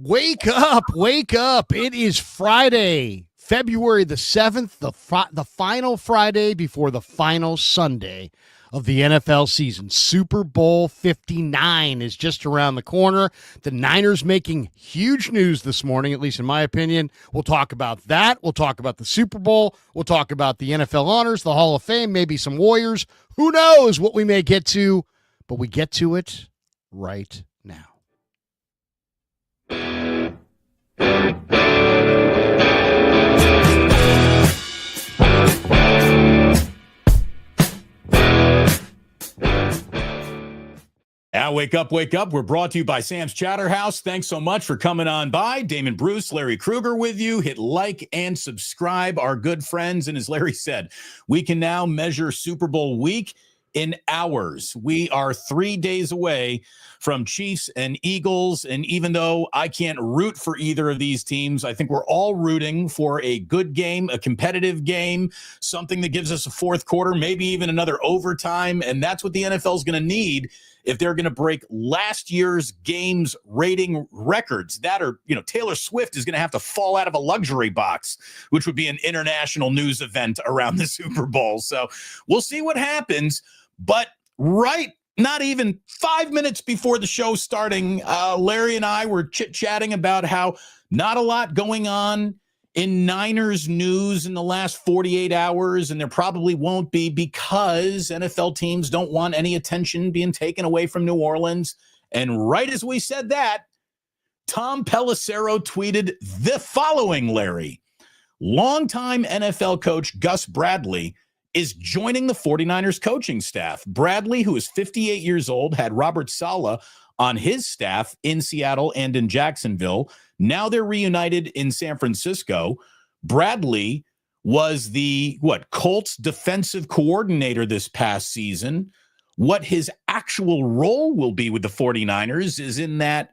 Wake up, wake up. It is Friday, February the 7th, the final Friday before the final Sunday of the NFL season. Super Bowl 59 is just around the corner. The Niners making huge news this morning, at least in my opinion. We'll talk about that. We'll talk about the Super Bowl. We'll talk about the NFL honors, the Hall of Fame, maybe some Warriors. Who knows what we may get to, but we get to it right now. Wake up, wake up. We're brought to you by Sam's Chowder House. Thanks so much for coming on by. Damon Bruce, Larry Krueger with you. Hit like and subscribe, our good friends. And as Larry said, we can now measure Super Bowl week in hours. We are 3 days away from Chiefs and Eagles. And even though I can't root for either of these teams, I think we're all rooting for a good game, a competitive game, something that gives us a fourth quarter, maybe even another overtime. And that's what the NFL is going to need if they're going to break last year's games rating records. That, or, Taylor Swift is going to have to fall out of a luxury box, which would be an international news event around the Super Bowl. So we'll see what happens. But not even 5 minutes before the show starting, Larry and I were chit-chatting about how not a lot going on in Niners news in the last 48 hours, and there probably won't be because NFL teams don't want any attention being taken away from New Orleans. And right as we said that, Tom Pelissero tweeted the following, Larry. Longtime NFL coach Gus Bradley is joining the 49ers coaching staff. Bradley, who is 58 years old, had Robert Saleh on his staff in Seattle and in Jacksonville. Now they're reunited in San Francisco. Bradley was the Colts defensive coordinator this past season. What his actual role will be with the 49ers is in that,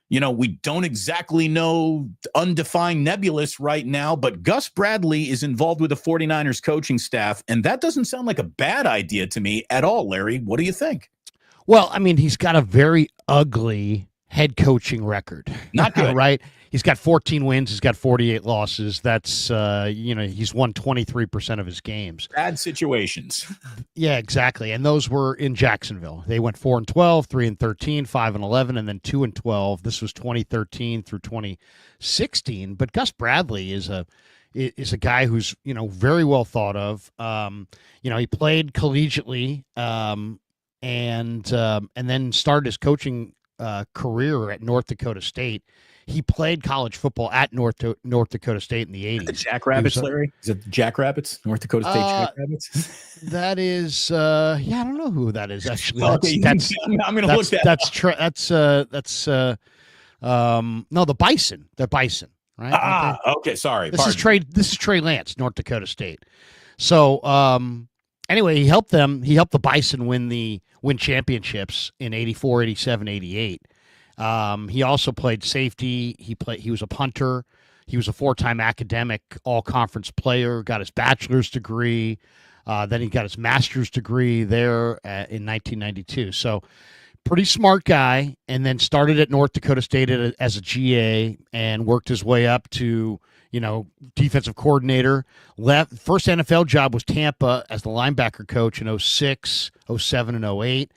we don't exactly know, undefined, nebulous right now, but Gus Bradley is involved with the 49ers coaching staff, and that doesn't sound like a bad idea to me at all, Larry. What do you think? Well, I mean, he's got a very ugly head coaching record. Not good. Right? He's got 14 wins. He's got 48 losses. That's, he's won 23% of his games. Bad situations. Yeah, exactly. And those were in Jacksonville. They went 4-12, 3-13, 5-11, and then 2-12. This was 2013 through 2016. But Gus Bradley is a guy who's, very well thought of. He played collegiately and then started his coaching career at North Dakota State. He played college football at North Dakota State in the 80s. The Jackrabbits, Larry? Is it Jackrabbits? North Dakota State Jackrabbits? That is, I don't know who that is, actually. I'm going to look that up. No, the Bison. The Bison, right? Okay, sorry. This is Trey Lance, North Dakota State. So, anyway, he helped the Bison win championships in 84, 87, 88. He also played safety. He was a punter. He was a 4-time academic all-conference player, got his bachelor's degree. Then he got his master's degree there in 1992. So pretty smart guy, and then started at North Dakota State as a GA and worked his way up to, defensive coordinator. First NFL job was Tampa as the linebacker coach in 06, 07, and 08.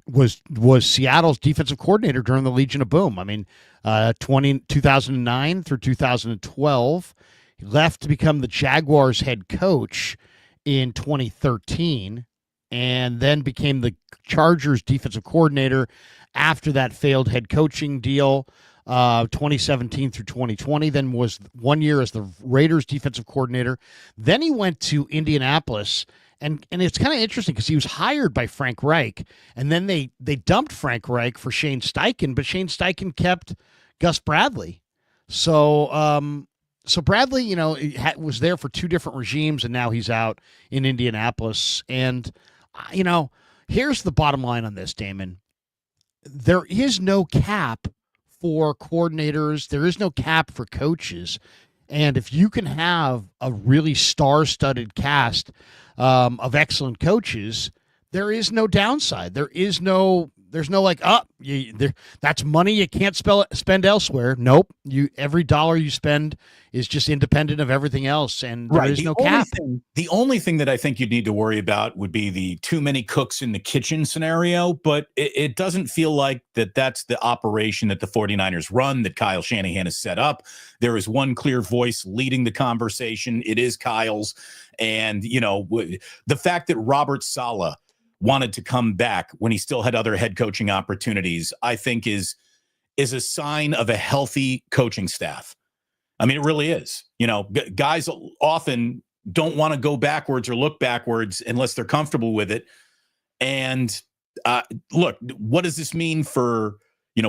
Was Seattle's defensive coordinator during the Legion of Boom. I mean, 2009 through 2012. He left to become the Jaguars head coach in 2013, and then became the Chargers defensive coordinator after that failed head coaching deal, 2017 through 2020. Then was 1 year as the Raiders defensive coordinator. Then he went to Indianapolis. And it's kind of interesting because he was hired by Frank Reich, and then they dumped Frank Reich for Shane Steichen, but Shane Steichen kept Gus Bradley. So Bradley, was there for two different regimes, and now he's out in Indianapolis. And, here's the bottom line on this, Damon. There is no cap for coordinators. There is no cap for coaches. And if you can have a really star-studded cast of excellent coaches, there is no downside. There is no there's no like, that's money you can't spend elsewhere. Nope. Every dollar you spend is just independent of everything else, and there is no cap. The only thing that I think you'd need to worry about would be the too many cooks in the kitchen scenario, but it doesn't feel like that's the operation that the 49ers run, that Kyle Shanahan has set up. There is one clear voice leading the conversation. It is Kyle's. And, the fact that Robert Saleh wanted to come back when he still had other head coaching opportunities, I think is a sign of a healthy coaching staff. I mean, it really is. Guys often don't want to go backwards or look backwards unless they're comfortable with it. And look, what does this mean for,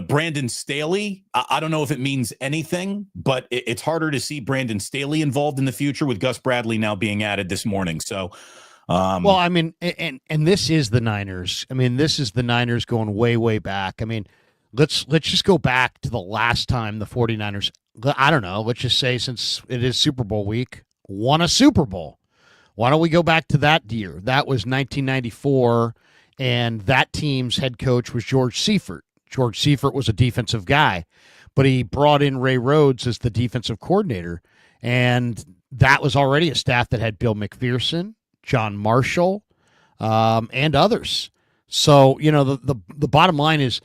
Brandon Staley? I don't know if it means anything, but it's harder to see Brandon Staley involved in the future with Gus Bradley now being added this morning. So, well, I mean, and this is the Niners. I mean, this is the Niners going way, way back. I mean, let's just go back to the last time the 49ers, I don't know, let's just say, since it is Super Bowl week, won a Super Bowl. Why don't we go back to that year? That was 1994, and that team's head coach was George Seifert. George Seifert was a defensive guy, but he brought in Ray Rhodes as the defensive coordinator, and that was already a staff that had Bill McPherson, John Marshall, and others. So, the bottom line is,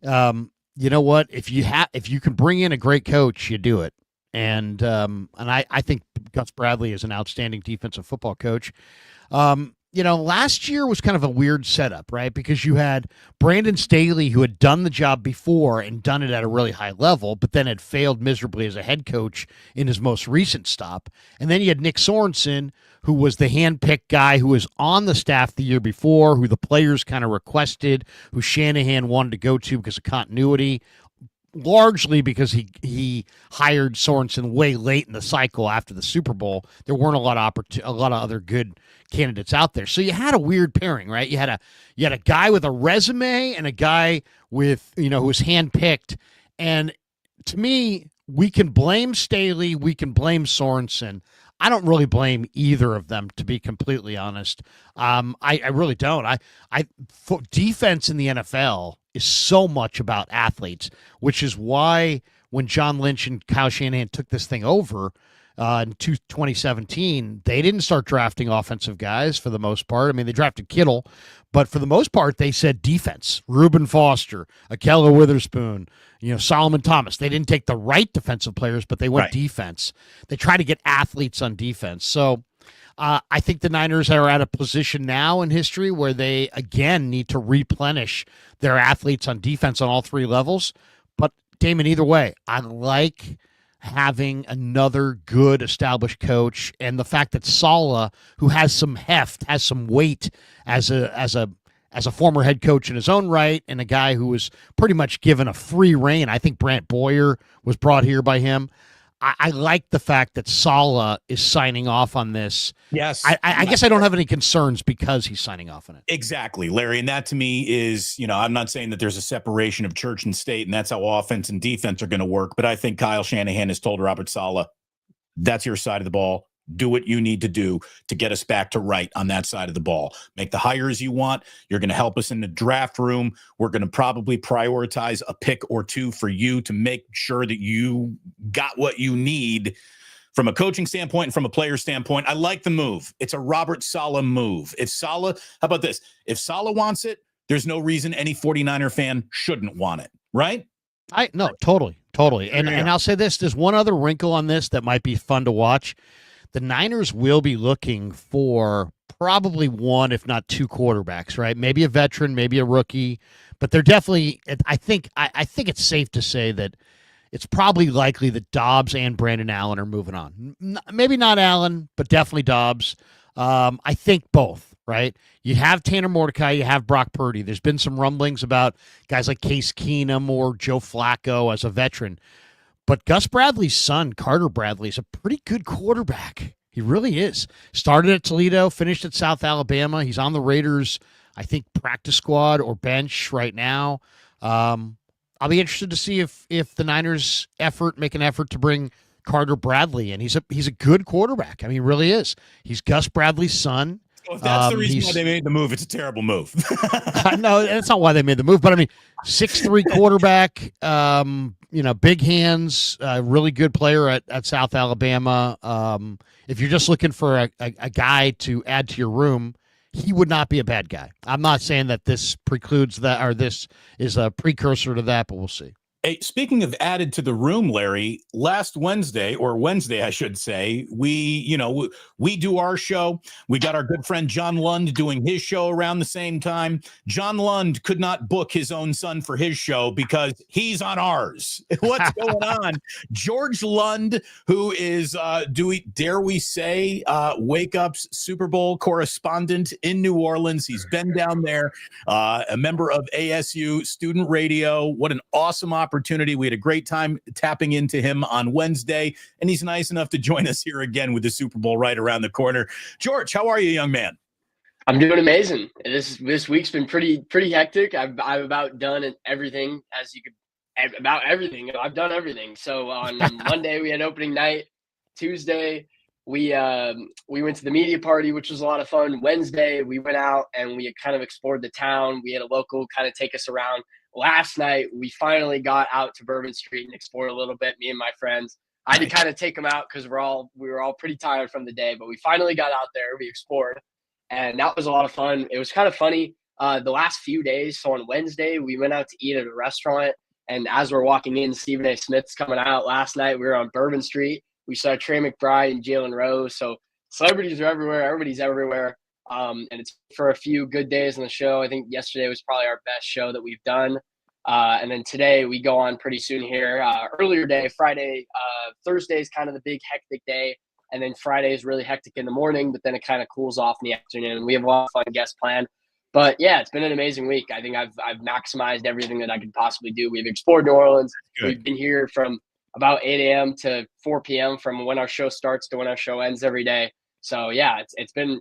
you know what? If you can bring in a great coach, you do it. And I think Gus Bradley is an outstanding defensive football coach. Last year was kind of a weird setup, right? Because you had Brandon Staley, who had done the job before and done it at a really high level, but then had failed miserably as a head coach in his most recent stop. And then you had Nick Sorensen, who was the hand-picked guy who was on the staff the year before, who the players kind of requested, who Shanahan wanted to go to because of continuity, largely because he hired Sorensen way late in the cycle after the Super Bowl. There weren't a lot of other good candidates out there. So you had a weird pairing, right? You had a guy with a resume and a guy with, who was handpicked. And to me, we can blame Staley, we can blame Sorensen. I don't really blame either of them, to be completely honest. I really don't. Defense in the NFL is so much about athletes, which is why when John Lynch and Kyle Shanahan took this thing over in 2017, they didn't start drafting offensive guys for the most part. I mean, they drafted Kittle, but for the most part, they said defense. Reuben Foster, Ahkello Witherspoon, Solomon Thomas. They didn't take the right defensive players, but they went defense. They try to get athletes on defense. So I think the Niners are at a position now in history where they, again, need to replenish their athletes on defense on all three levels. But, Damon, either way, I like having another good established coach, and the fact that Saleh, who has some heft, has some weight as a former head coach in his own right, and a guy who was pretty much given a free rein. I think Brant Boyer was brought here by him. I like the fact that Saleh is signing off on this. Yes. I guess I don't have any concerns because he's signing off on it. Exactly, Larry. And that to me is, I'm not saying that there's a separation of church and state, and that's how offense and defense are going to work. But I think Kyle Shanahan has told Robert Saleh, that's your side of the ball. Do what you need to do to get us back to right on that side of the ball. Make the hires you want. You're going to help us in the draft room. We're going to probably prioritize a pick or two for you to make sure that you got what you need from a coaching standpoint and from a player standpoint. I like the move. It's a Robert Saleh move. How about this? If Saleh wants it, there's no reason any 49er fan shouldn't want it, right? No, totally. And I'll say this, there's one other wrinkle on this that might be fun to watch. The Niners will be looking for probably one, if not two quarterbacks, right? Maybe a veteran, maybe a rookie, but they're definitely, I think it's safe to say that it's probably likely that Dobbs and Brandon Allen are moving on. Maybe not Allen, but definitely Dobbs. I think both, right? You have Tanner Mordecai, you have Brock Purdy. There's been some rumblings about guys like Case Keenum or Joe Flacco as a veteran. But Gus Bradley's son, Carter Bradley, is a pretty good quarterback. He really is. Started at Toledo, finished at South Alabama. He's on the Raiders, I think, practice squad or bench right now. I'll be interested to see if the Niners make an effort to bring Carter Bradley in. He's a good quarterback. I mean, he really is. He's Gus Bradley's son. So if that's the reason why He's they made the move, it's a terrible move. no, that's not why they made the move. But I mean, 6'3" quarterback, big hands, really good player at South Alabama. If you're just looking for a guy to add to your room, he would not be a bad guy. I'm not saying that this precludes that or this is a precursor to that, but we'll see. Hey, speaking of added to the room, Larry, last Wednesday, I should say, we do our show. We got our good friend John Lund doing his show around the same time. John Lund could not book his own son for his show because he's on ours. What's going on? George Lund, who is, dare we say, Wake Up's Super Bowl correspondent in New Orleans. He's been down there, a member of ASU Student Radio. What an awesome opportunity. We had a great time tapping into him on Wednesday, and he's nice enough to join us here again with the Super Bowl right around the corner. George, how are you, young man? I'm doing amazing. This week's been pretty hectic. I've about done everything about everything. I've done everything. So on Monday we had opening night. Tuesday we went to the media party, which was a lot of fun. Wednesday we went out and we kind of explored the town. We had a local kind of take us around. Last night, we finally got out to Bourbon Street and explored a little bit, me and my friends. I had to kind of take them out because we were all pretty tired from the day, but we finally got out there. We explored, and that was a lot of fun. It was kind of funny the last few days. So on Wednesday, we went out to eat at a restaurant, and as we're walking in, Stephen A. Smith's coming out. Last night, we were on Bourbon Street. We saw Trey McBride and Jalen Rose. So celebrities are everywhere. Everybody's everywhere. And it's for a few good days on the show. I think yesterday was probably our best show that we've done. And then today we go on pretty soon here. Earlier day, Friday, Thursday is kind of the big hectic day. And then Friday is really hectic in the morning, but then it kind of cools off in the afternoon. We have a lot of fun guests planned. But yeah, it's been an amazing week. I think I've maximized everything that I could possibly do. We've explored New Orleans. We've been here from about 8 a.m. to 4 p.m. from when our show starts to when our show ends every day. So yeah, it's been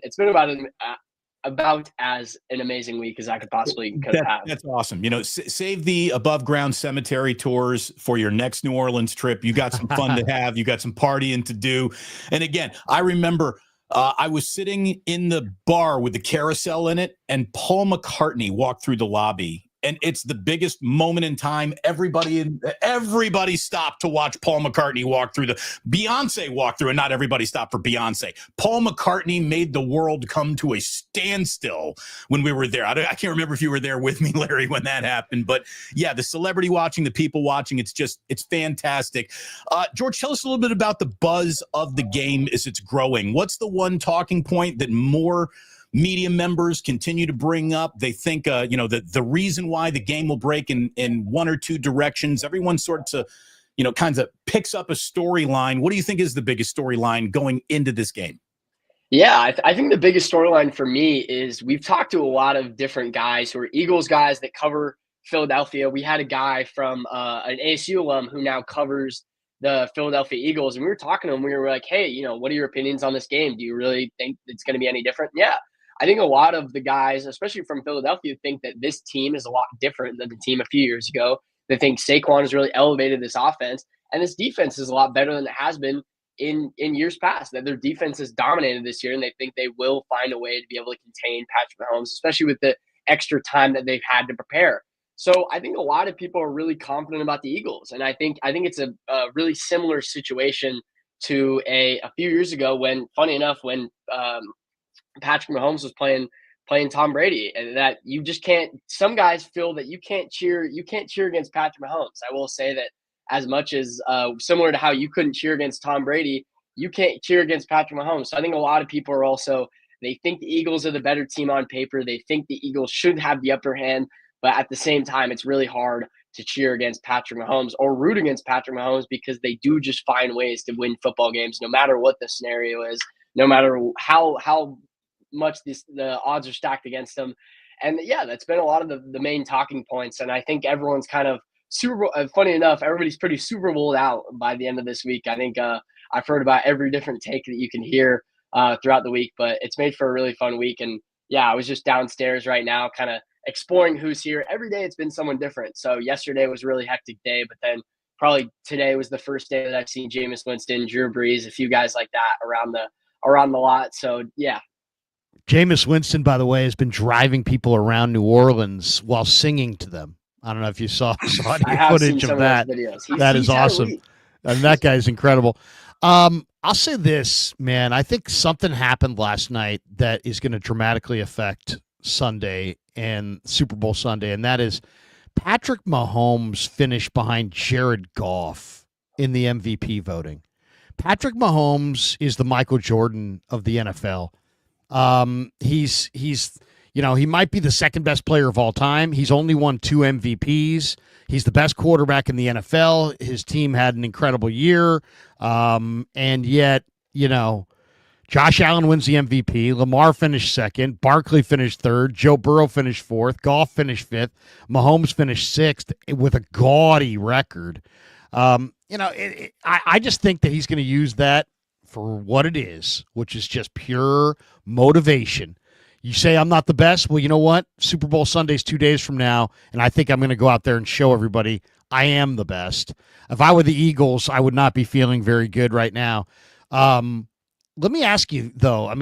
about as an amazing week as I could possibly have. That's awesome. Save the above ground cemetery tours for your next New Orleans trip. You got some fun to have. You got some partying to do. And again, I remember I was sitting in the bar with the carousel in it, and Paul McCartney walked through the lobby. And it's the biggest moment in time. Everybody stopped to watch Paul McCartney walk through. Beyonce walked through, and not everybody stopped for Beyonce. Paul McCartney made the world come to a standstill when we were there. I can't remember if you were there with me, Larry, when that happened. But yeah, the celebrity watching, the people watching, it's fantastic. George, tell us a little bit about the buzz of the game as it's growing. What's the one talking point that more media members continue to bring up? They think, the reason why the game will break in one or two directions. Everyone sorts of, kinds of picks up a storyline. What do you think is the biggest storyline going into this game? Yeah, I think the biggest storyline for me is we've talked to a lot of different guys who are Eagles guys that cover Philadelphia. We had a guy from an ASU alum who now covers the Philadelphia Eagles, and we were talking to him. We were like, hey, what are your opinions on this game? Do you really think it's going to be any different? Yeah. I think a lot of the guys, especially from Philadelphia, think that this team is a lot different than the team a few years ago. They think Saquon has really elevated this offense, and this defense is a lot better than it has been in years past. That their defense has dominated this year, and they think they will find a way to be able to contain Patrick Mahomes, especially with the extra time that they've had to prepare. So I think a lot of people are really confident about the Eagles, and I think it's a really similar situation to a few years ago when, funny enough, when Patrick Mahomes was playing Tom Brady, and that you just can't. Some guys feel that you can't cheer against Patrick Mahomes. I will say that as much as similar to how you couldn't cheer against Tom Brady, you can't cheer against Patrick Mahomes. So I think a lot of people are also, they think the Eagles are the better team on paper. They think the Eagles should have the upper hand, but at the same time, it's really hard to cheer against Patrick Mahomes or root against Patrick Mahomes because they do just find ways to win football games, no matter what the scenario is, no matter how much the odds are stacked against them. And yeah, that's been a lot of the main talking points. And I think everyone's kind of funny enough, everybody's pretty Super Bowled out by the end of this week. I think I've heard about every different take that you can hear throughout the week, but it's made for a really fun week. And yeah, I was just downstairs right now, kind of exploring who's here. Every day it's been someone different. So yesterday was a really hectic day, but then probably today was the first day that I've seen Jameis Winston, Drew Brees, a few guys like that around the lot. So yeah. Jameis Winston, by the way, has been driving people around New Orleans while singing to them. I don't know if you saw I any have seen footage some of of that. those videos. That is He's had awesome. elite. And that guy's incredible. I'll say this, man. I think something happened last night that is going to dramatically affect Sunday and Super Bowl Sunday, and that is Patrick Mahomes finished behind Jared Goff in the MVP voting. Patrick Mahomes is the Michael Jordan of the NFL. He's he might be the second best player of all time. He's only won 2 MVPs. He's the best quarterback in the NFL. His team had an incredible year. And yet, Josh Allen wins the MVP. Lamar finished second. Barkley finished third. Joe Burrow finished fourth. Goff finished fifth. Mahomes finished sixth with a gaudy record. I just think that he's going to use that for what it is, which is just pure motivation. You say I'm not the best. Well, you know what? Super Bowl Sunday's 2 days from now, and I think I'm going to go out there and show everybody I am the best. If I were the Eagles, I would not be feeling very good right now. Let me ask you, though,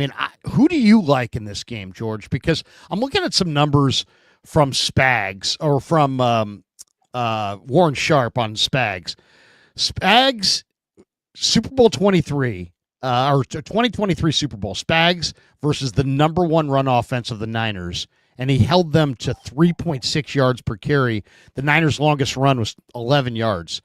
who do you like in this game, George? Because I'm looking at some numbers from Spags or from Warren Sharp on Spags. Spags, Super Bowl 23, or 2023 Super Bowl, Spags versus the number 1 run offense of the Niners, and he held them to 3.6 yards per carry. The Niners' longest run was 11 yards.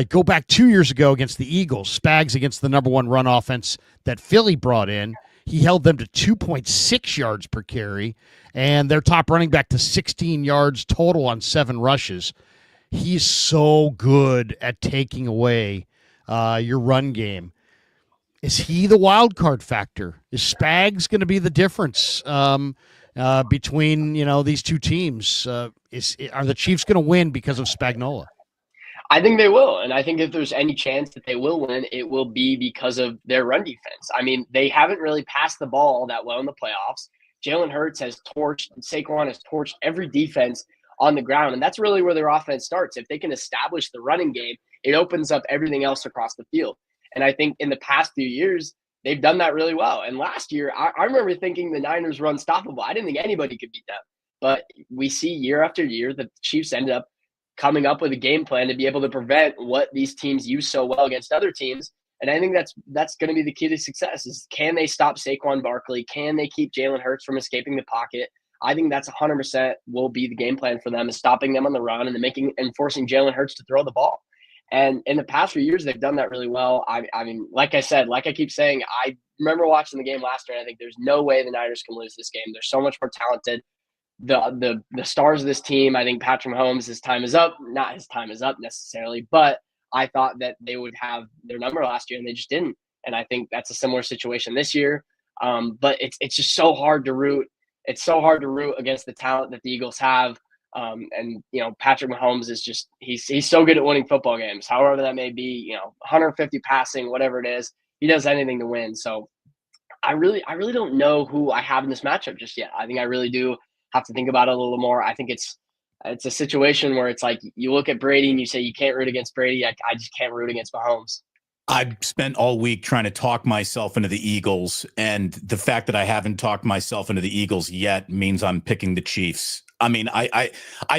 Go back 2 years ago against the Eagles, Spags against the number 1 run offense that Philly brought in. He held them to 2.6 yards per carry, and their top running back to 16 yards total on 7 rushes. He's so good at taking away your run game. Is he the wild card factor? Is Spags going to be the difference between these two teams? Are the Chiefs going to win because of Spagnuolo? I think they will, and I think if there's any chance that they will win, it will be because of their run defense. They haven't really passed the ball that well in the playoffs. Jalen Hurts has torched, Saquon has torched every defense on the ground, and that's really where their offense starts. If they can establish the running game, it opens up everything else across the field. And I think in the past few years, they've done that really well. And last year, I remember thinking the Niners were unstoppable. I didn't think anybody could beat them. But we see year after year that the Chiefs ended up coming up with a game plan to be able to prevent what these teams use so well against other teams. And I think that's going to be the key to success is, can they stop Saquon Barkley? Can they keep Jalen Hurts from escaping the pocket? I think that's 100% will be the game plan for them, is stopping them on the run and forcing Jalen Hurts to throw the ball. And in the past few years, they've done that really well. Like I keep saying, I remember watching the game last year, and I think there's no way the Niners can lose this game. They're so much more talented. The stars of this team, I think Patrick Mahomes, his time is up. Not his time is up necessarily, but I thought that they would have their number last year, and they just didn't. And I think that's a similar situation this year. But it's just so hard to root. It's so hard to root against the talent that the Eagles have. Patrick Mahomes is just he's so good at winning football games. However that may be, 150 passing, whatever it is, he does anything to win. So I really don't know who I have in this matchup just yet. I think I really do have to think about it a little more. I think it's a situation where it's like you look at Brady and you say you can't root against Brady. I just can't root against Mahomes. I've spent all week trying to talk myself into the Eagles, and the fact that I haven't talked myself into the Eagles yet means I'm picking the Chiefs. I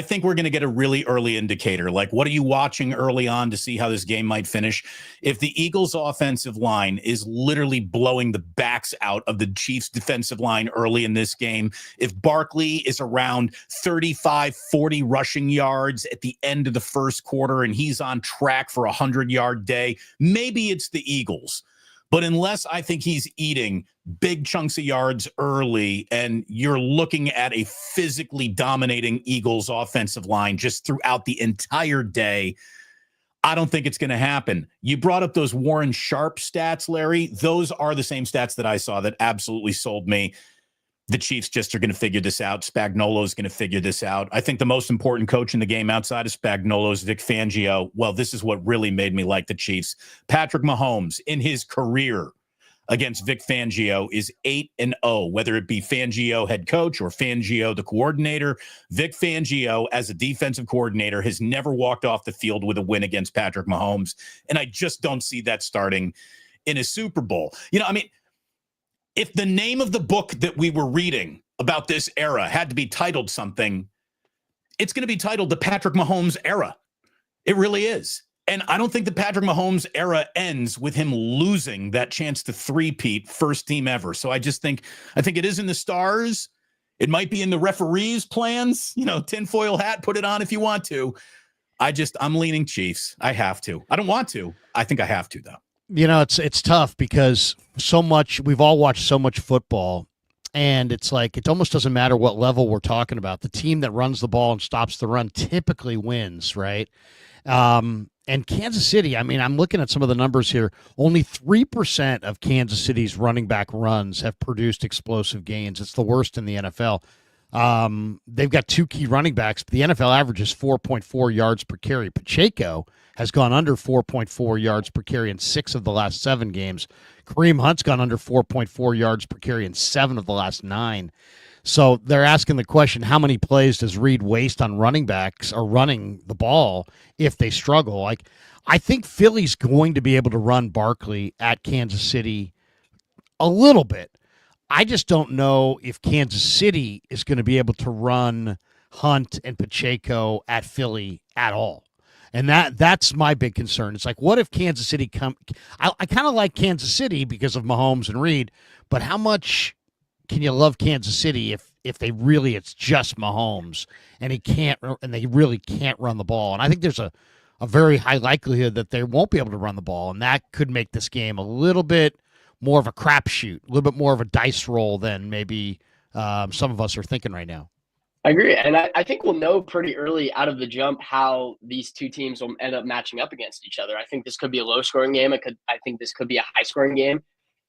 think we're going to get a really early indicator. Like, what are you watching early on to see how this game might finish? If the Eagles' offensive line is literally blowing the backs out of the Chiefs' defensive line early in this game, if Barkley is around 35, 40 rushing yards at the end of the first quarter and he's on track for a 100-yard day, maybe it's the Eagles. But unless I think he's eating big chunks of yards early and you're looking at a physically dominating Eagles offensive line just throughout the entire day, I don't think it's going to happen. You brought up those Warren Sharp stats, Larry. Those are the same stats that I saw that absolutely sold me. The Chiefs just are going to figure this out. Spagnuolo is going to figure this out. I think the most important coach in the game outside of Spagnuolo is Vic Fangio. Well, this is what really made me like the Chiefs. Patrick Mahomes, in his career against Vic Fangio, is 8-0, whether it be Fangio head coach or Fangio the coordinator. Vic Fangio, as a defensive coordinator, has never walked off the field with a win against Patrick Mahomes. And I just don't see that starting in a Super Bowl. if the name of the book that we were reading about this era had to be titled something, it's going to be titled The Patrick Mahomes Era. It really is. And I don't think the Patrick Mahomes era ends with him losing that chance to three-peat first team ever. So I think it is in the stars. It might be in the referees' plans, tinfoil hat, put it on if you want to. I'm leaning Chiefs. I have to. I don't want to. I think I have to, though. It's tough because we've all watched so much football, and it's like it almost doesn't matter what level we're talking about. The team that runs the ball and stops the run typically wins, right? And Kansas City, I'm looking at some of the numbers here. Only 3% of Kansas City's running back runs have produced explosive gains. It's the worst in the NFL. They've got two key running backs, but the NFL average is 4.4 yards per carry. Pacheco has gone under 4.4 yards per carry in 6 of the last 7 games. Kareem Hunt's gone under 4.4 yards per carry in 7 of the last 9. So they're asking the question, how many plays does Reed waste on running backs or running the ball if they struggle? I think Philly's going to be able to run Barkley at Kansas City a little bit. I just don't know if Kansas City is going to be able to run Hunt and Pacheco at Philly at all. And that's my big concern. It's like, what if Kansas City I kind of like Kansas City because of Mahomes and Reed, but how much can you love Kansas City if it's just Mahomes and they really can't run the ball? And I think there's a very high likelihood that they won't be able to run the ball, and that could make this game a little bit more of a crapshoot, a little bit more of a dice roll than maybe some of us are thinking right now. I agree, and I think we'll know pretty early out of the jump how these two teams will end up matching up against each other. I think this could be a low-scoring game. I think this could be a high-scoring game.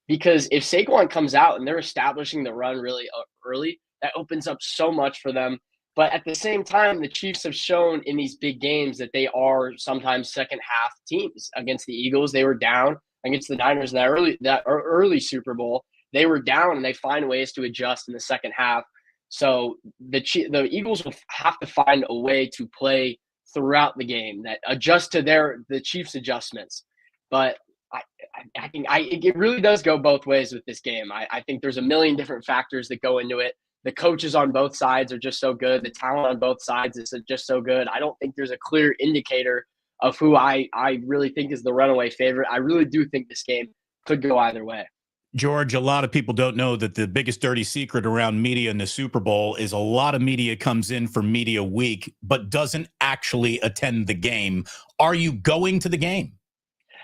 Because if Saquon comes out and they're establishing the run really early, that opens up so much for them. But at the same time, the Chiefs have shown in these big games that they are sometimes second half teams. Against the Eagles, they were down. Against the Niners in that early Super Bowl, they were down and they find ways to adjust in the second half. So the Eagles will have to find a way to play throughout the game that adjust to the Chiefs' adjustments. But I think it really does go both ways with this game. I think there's a million different factors that go into it. The coaches on both sides are just so good. The talent on both sides is just so good. I don't think there's a clear indicator of who I really think is the runaway favorite. I really do think this game could go either way. George, a lot of people don't know that the biggest dirty secret around media in the Super Bowl is a lot of media comes in for media week, but doesn't actually attend the game. Are you going to the game?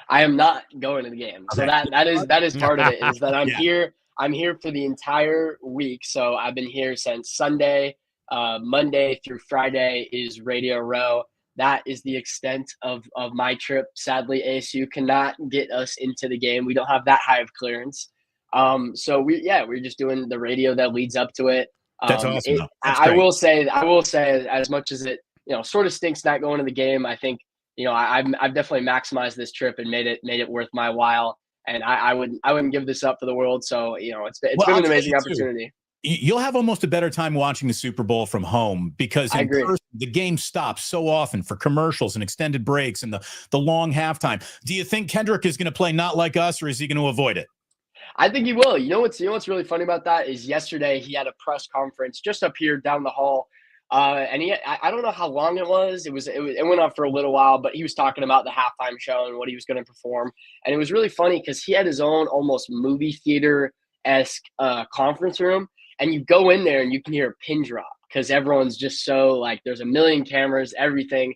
I am not going to the game. So that is part of it, is that I'm here. I'm here for the entire week. So I've been here since Sunday. Monday through Friday is Radio Row. That is the extent of my trip. Sadly, ASU cannot get us into the game. We don't have that high of clearance. So we're just doing the radio that leads up to it. That's awesome. I will say as much as it sort of stinks not going to the game, I think I've definitely maximized this trip and made it worth my while. And I wouldn't give this up for the world. So it's been an amazing opportunity. You'll have almost a better time watching the Super Bowl from home because in person, the game stops so often for commercials and extended breaks and the long halftime. Do you think Kendrick is going to play Not Like Us, or is he going to avoid it? I think he will. You know what's really funny about that is yesterday he had a press conference just up here down the hall. And I don't know how long it was. It went on for a little while, but he was talking about the halftime show and what he was going to perform. And it was really funny because he had his own almost movie theater-esque conference room. And you go in there and you can hear a pin drop because everyone's just so there's a million cameras, everything.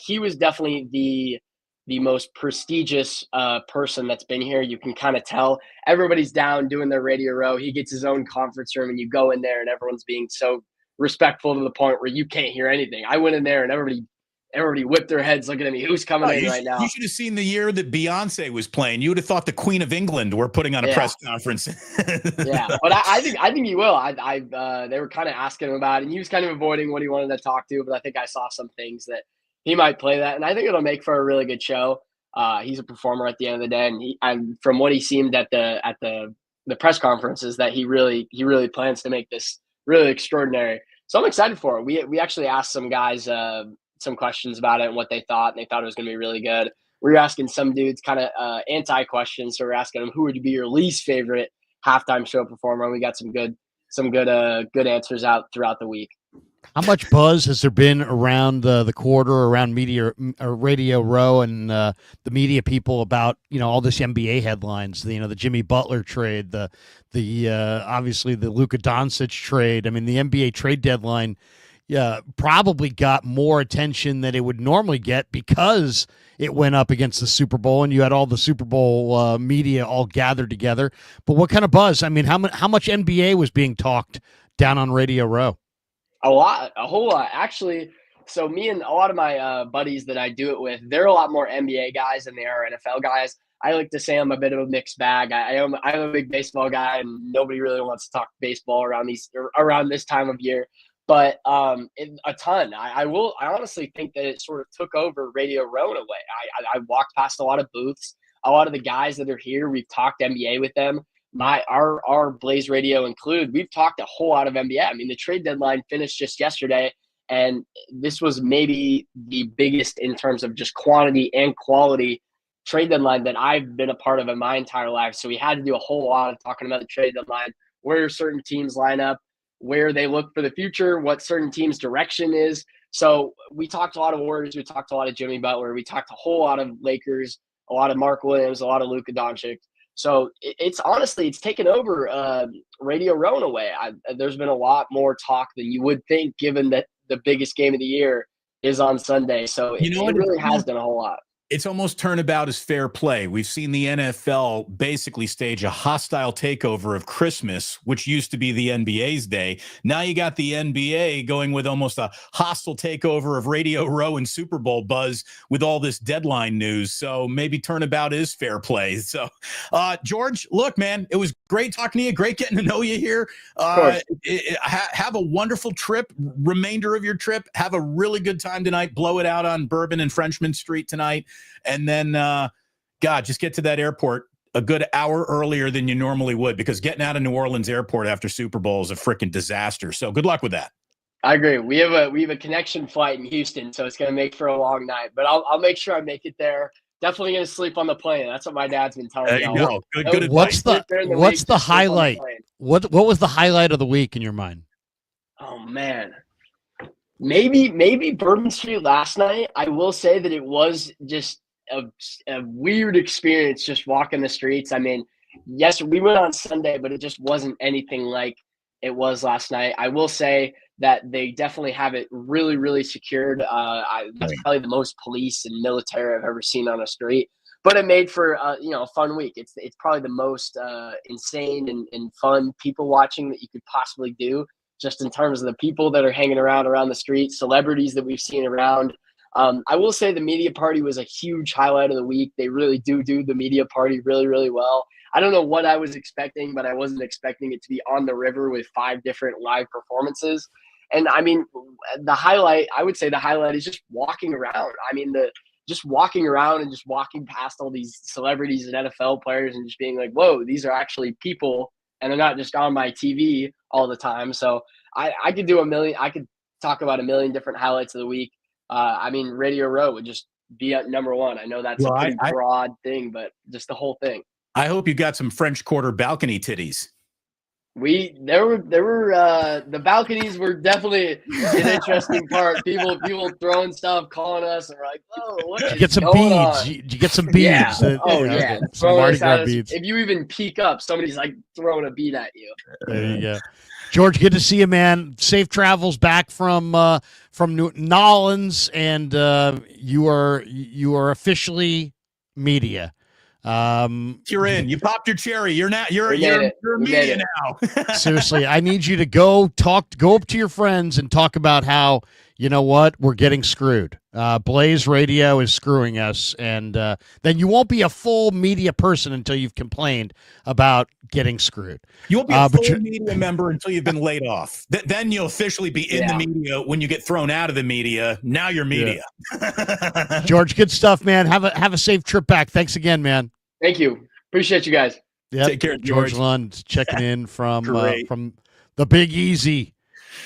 He was definitely the most prestigious person that's been here. You can kind of tell everybody's down doing their Radio Row. He gets his own conference room and you go in there and everyone's being so respectful to the point where you can't hear anything. I went in there and everybody whipped their heads looking at me. Who's coming in right now? You should have seen the year that Beyonce was playing. You would have thought the Queen of England were putting on a press conference. Yeah, but I think he will. They were kind of asking him about it, and he was kind of avoiding what he wanted to talk to. But I think I saw some things that he might play that, and I think it'll make for a really good show. He's a performer at the end of the day, and from what he seemed at the press conferences, that he really plans to make this really extraordinary. So I'm excited for it. We actually asked some guys some questions about it and what they thought, and they thought it was going to be really good. We were asking some dudes kind of anti-questions, so we're asking them, who would be your least favorite halftime show performer. We got some good answers out throughout the week. How much buzz has there been around the quarter, around media or Radio Row and the media people about all this NBA headlines? The Jimmy Butler trade, the obviously the Luka Doncic trade. I mean, the NBA trade deadline probably got more attention than it would normally get because it went up against the Super Bowl and you had all the Super Bowl media all gathered together. But what kind of buzz? I mean, how much NBA was being talked down on Radio Row? A whole lot, actually. So me and a lot of my buddies that I do it with, they're a lot more NBA guys than they are NFL guys. I like to say I'm a bit of a mixed bag. I'm a big baseball guy, and nobody really wants to talk baseball around this time of year. But a ton. I honestly think that it sort of took over Radio Row in a way. I walked past a lot of booths. A lot of the guys that are here, we've talked NBA with them. Our Blaze Radio included, we've talked a whole lot of NBA. I mean, the trade deadline finished just yesterday, and this was maybe the biggest in terms of just quantity and quality trade deadline that I've been a part of in my entire life. So we had to do a whole lot of talking about the trade deadline, where certain teams line up, where they look for the future, what certain teams' direction is. So we talked a lot of Warriors, we talked a lot of Jimmy Butler, we talked a whole lot of Lakers, a lot of Mark Williams, a lot of Luka Doncic. So it's honestly taken over Radio Row in a way. There's been a lot more talk than you would think, given that the biggest game of the year is on Sunday. So it really has done a whole lot. It's almost turnabout as fair play. We've seen the NFL basically stage a hostile takeover of Christmas, which used to be the NBA's day. Now you got the NBA going with almost a hostile takeover of Radio Row and Super Bowl buzz with all this deadline news. So maybe turnabout is fair play. So, George, look, man, it was great talking to you. Great getting to know you here. Have a wonderful trip, remainder of your trip. Have a really good time tonight. Blow it out on Bourbon and Frenchman Street tonight. And then, just get to that airport a good hour earlier than you normally would, because getting out of New Orleans airport after Super Bowl is a freaking disaster. So good luck with that. I agree. We have a connection flight in Houston, so it's going to make for a long night. But I'll make sure I make it there. Definitely going to sleep on the plane. That's what my dad's been telling me. Good advice. What's the highlight? What was the highlight of the week in your mind? Oh man. Maybe Bourbon Street last night. I will say that it was just a weird experience just walking the streets. I mean, yes, we went on Sunday, but it just wasn't anything like it was last night. I will say that they definitely have it really, really secured. That's probably the most police and military I've ever seen on a street. But it made for a fun week. It's probably the most insane and fun people watching that you could possibly do, just in terms of the people that are hanging around the street, celebrities that we've seen around. I will say the media party was a huge highlight of the week. They really do the media party really, really well. I don't know what I was expecting, but I wasn't expecting it to be on the river with 5 different live performances. And I mean, I would say the highlight is just walking around. I mean, just walking around and just walking past all these celebrities and NFL players and just being like, whoa, these are actually people, and they're not just on my TV all the time. So I could talk about a million different highlights of the week. I mean, Radio Row would just be at number one. I know that's a pretty broad thing, but just the whole thing. I hope you got some French Quarter balcony titties. There were the balconies were definitely an interesting part. People throwing stuff, calling us, and we're like, "Oh, what is get some going beads? on?" You get some beads. Yeah. Some Mardi Gras beads. If you even peek up, somebody's like throwing a bead at you. There you go. George, good to see you, man. Safe travels back from New Orleans, and you are officially media. You're in. You popped your cherry. You're media now. Seriously, I need you to go up to your friends and talk about how, you know what, we're getting screwed. Blaze Radio is screwing us, and then you won't be a full media person until you've complained about getting screwed. You won't be a full media member until you've been laid off. Then you'll officially be in the media when you get thrown out of the media. Now you're media. Yeah. George, good stuff, man. Have a safe trip back. Thanks again, man. Thank you. Appreciate you guys. Yep. Take care, George Lund checking in from the Big Easy,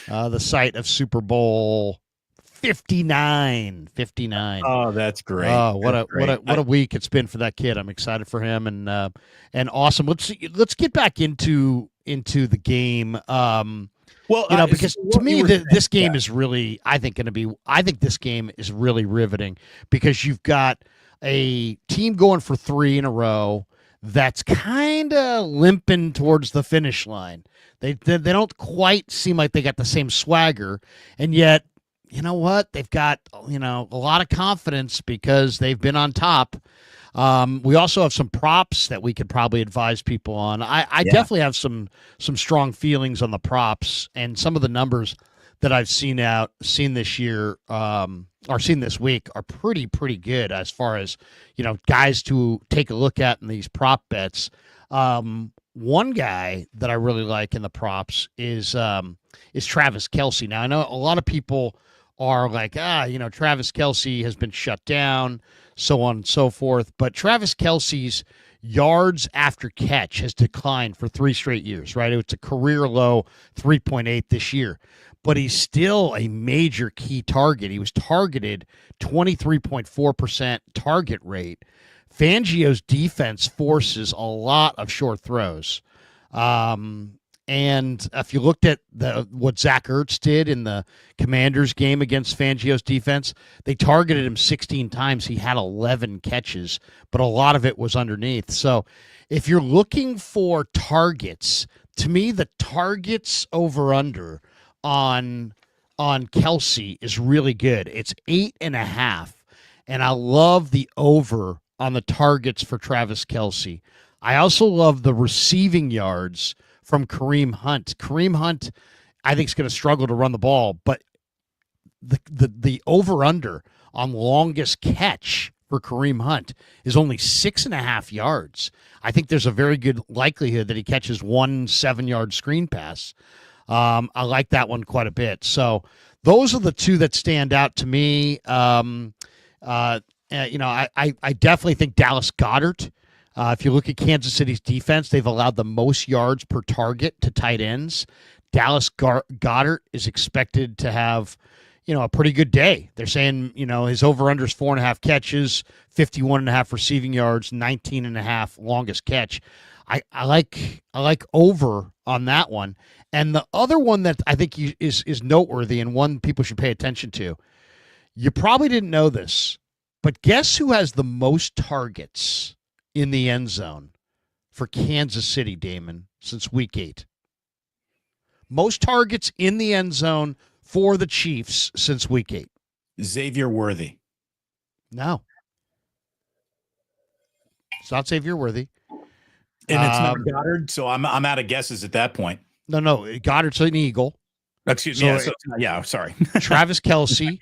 the site of Super Bowl 59. Oh, that's great. Oh, what That's a week it's been for that kid. I'm excited for him and awesome. Let's get back into the game. Because to me this game is really I think this game is really riveting because you've got a team going for 3 in a row that's kind of limping towards the finish line. They don't quite seem like they got the same swagger, and yet you know what? They've got a lot of confidence because they've been on top. We also have some props that we could probably advise people on. I definitely have some strong feelings on the props, and some of the numbers that I've seen this year or seen this week are pretty good as far as guys to take a look at in these prop bets. One guy that I really like in the props is Travis Kelce. Now I know a lot of people are like, Travis Kelce has been shut down, so on and so forth. But Travis Kelce's yards after catch has declined for 3 straight years, right? It's a career low 3.8 this year. But he's still a major key target. He was targeted 23.4% target rate. Fangio's defense forces a lot of short throws. And if you looked at what Zach Ertz did in the Commanders game against Fangio's defense, they targeted him 16 times. He had 11 catches, but a lot of it was underneath. So if you're looking for targets, to me, the targets over-under on Kelce is really good. It's 8.5, and I love the over on the targets for Travis Kelce. I also love the receiving yards from Kareem Hunt. Kareem Hunt, I think, is going to struggle to run the ball, but the over-under on longest catch for Kareem Hunt is only 6.5 yards. I think there's a very good likelihood that he catches 1 7-yard screen pass. I like that one quite a bit. So those are the two that stand out to me. I definitely think Dallas Goedert. If you look at Kansas City's defense, they've allowed the most yards per target to tight ends. Dallas Goedert is expected to have, a pretty good day. They're saying, his over-under is 4.5 catches, 51.5 receiving yards, 19.5 longest catch. I like over on that one. And the other one that I think is noteworthy and one people should pay attention to, you probably didn't know this, but guess who has the most targets in the end zone for Kansas City, Damon, since week 8? Most targets in the end zone for the Chiefs since week 8. Xavier Worthy. No. It's not Xavier Worthy. And it's not Goddard, so I'm out of guesses at that point. No. Goddard's an Eagle. Excuse me. Sorry. Travis Kelce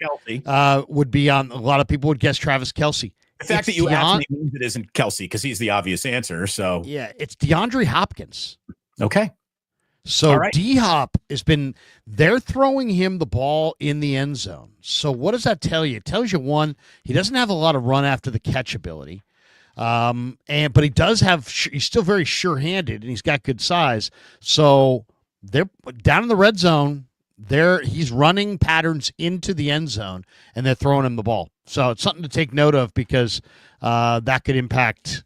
would be on. A lot of people would guess Travis Kelce. The fact that you asked me means it isn't Kelce because he's the obvious answer. So yeah, it's DeAndre Hopkins. Okay. So right. D-Hop they're throwing him the ball in the end zone. So what does that tell you? It tells you, one, he doesn't have a lot of run after the catch ability. But he does he's still very sure-handed and he's got good size. So they're down in the red zone. He's running patterns into the end zone and they're throwing him the ball. So it's something to take note of because that could impact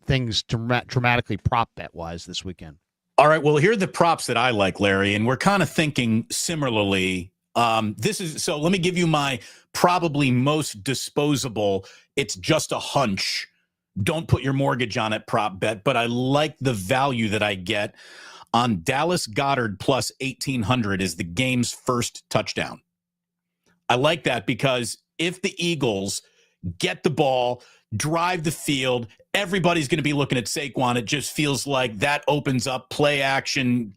things dramatically prop bet wise this weekend. All right. Well, here are the props that I like, Larry, and we're kind of thinking similarly. So let me give you my probably most disposable. It's just a hunch. Don't put your mortgage on it prop bet, but I like the value that I get on Dallas Goedert plus 1,800 is the game's first touchdown. I like that because if the Eagles get the ball, drive the field, everybody's going to be looking at Saquon. It just feels like that opens up play action,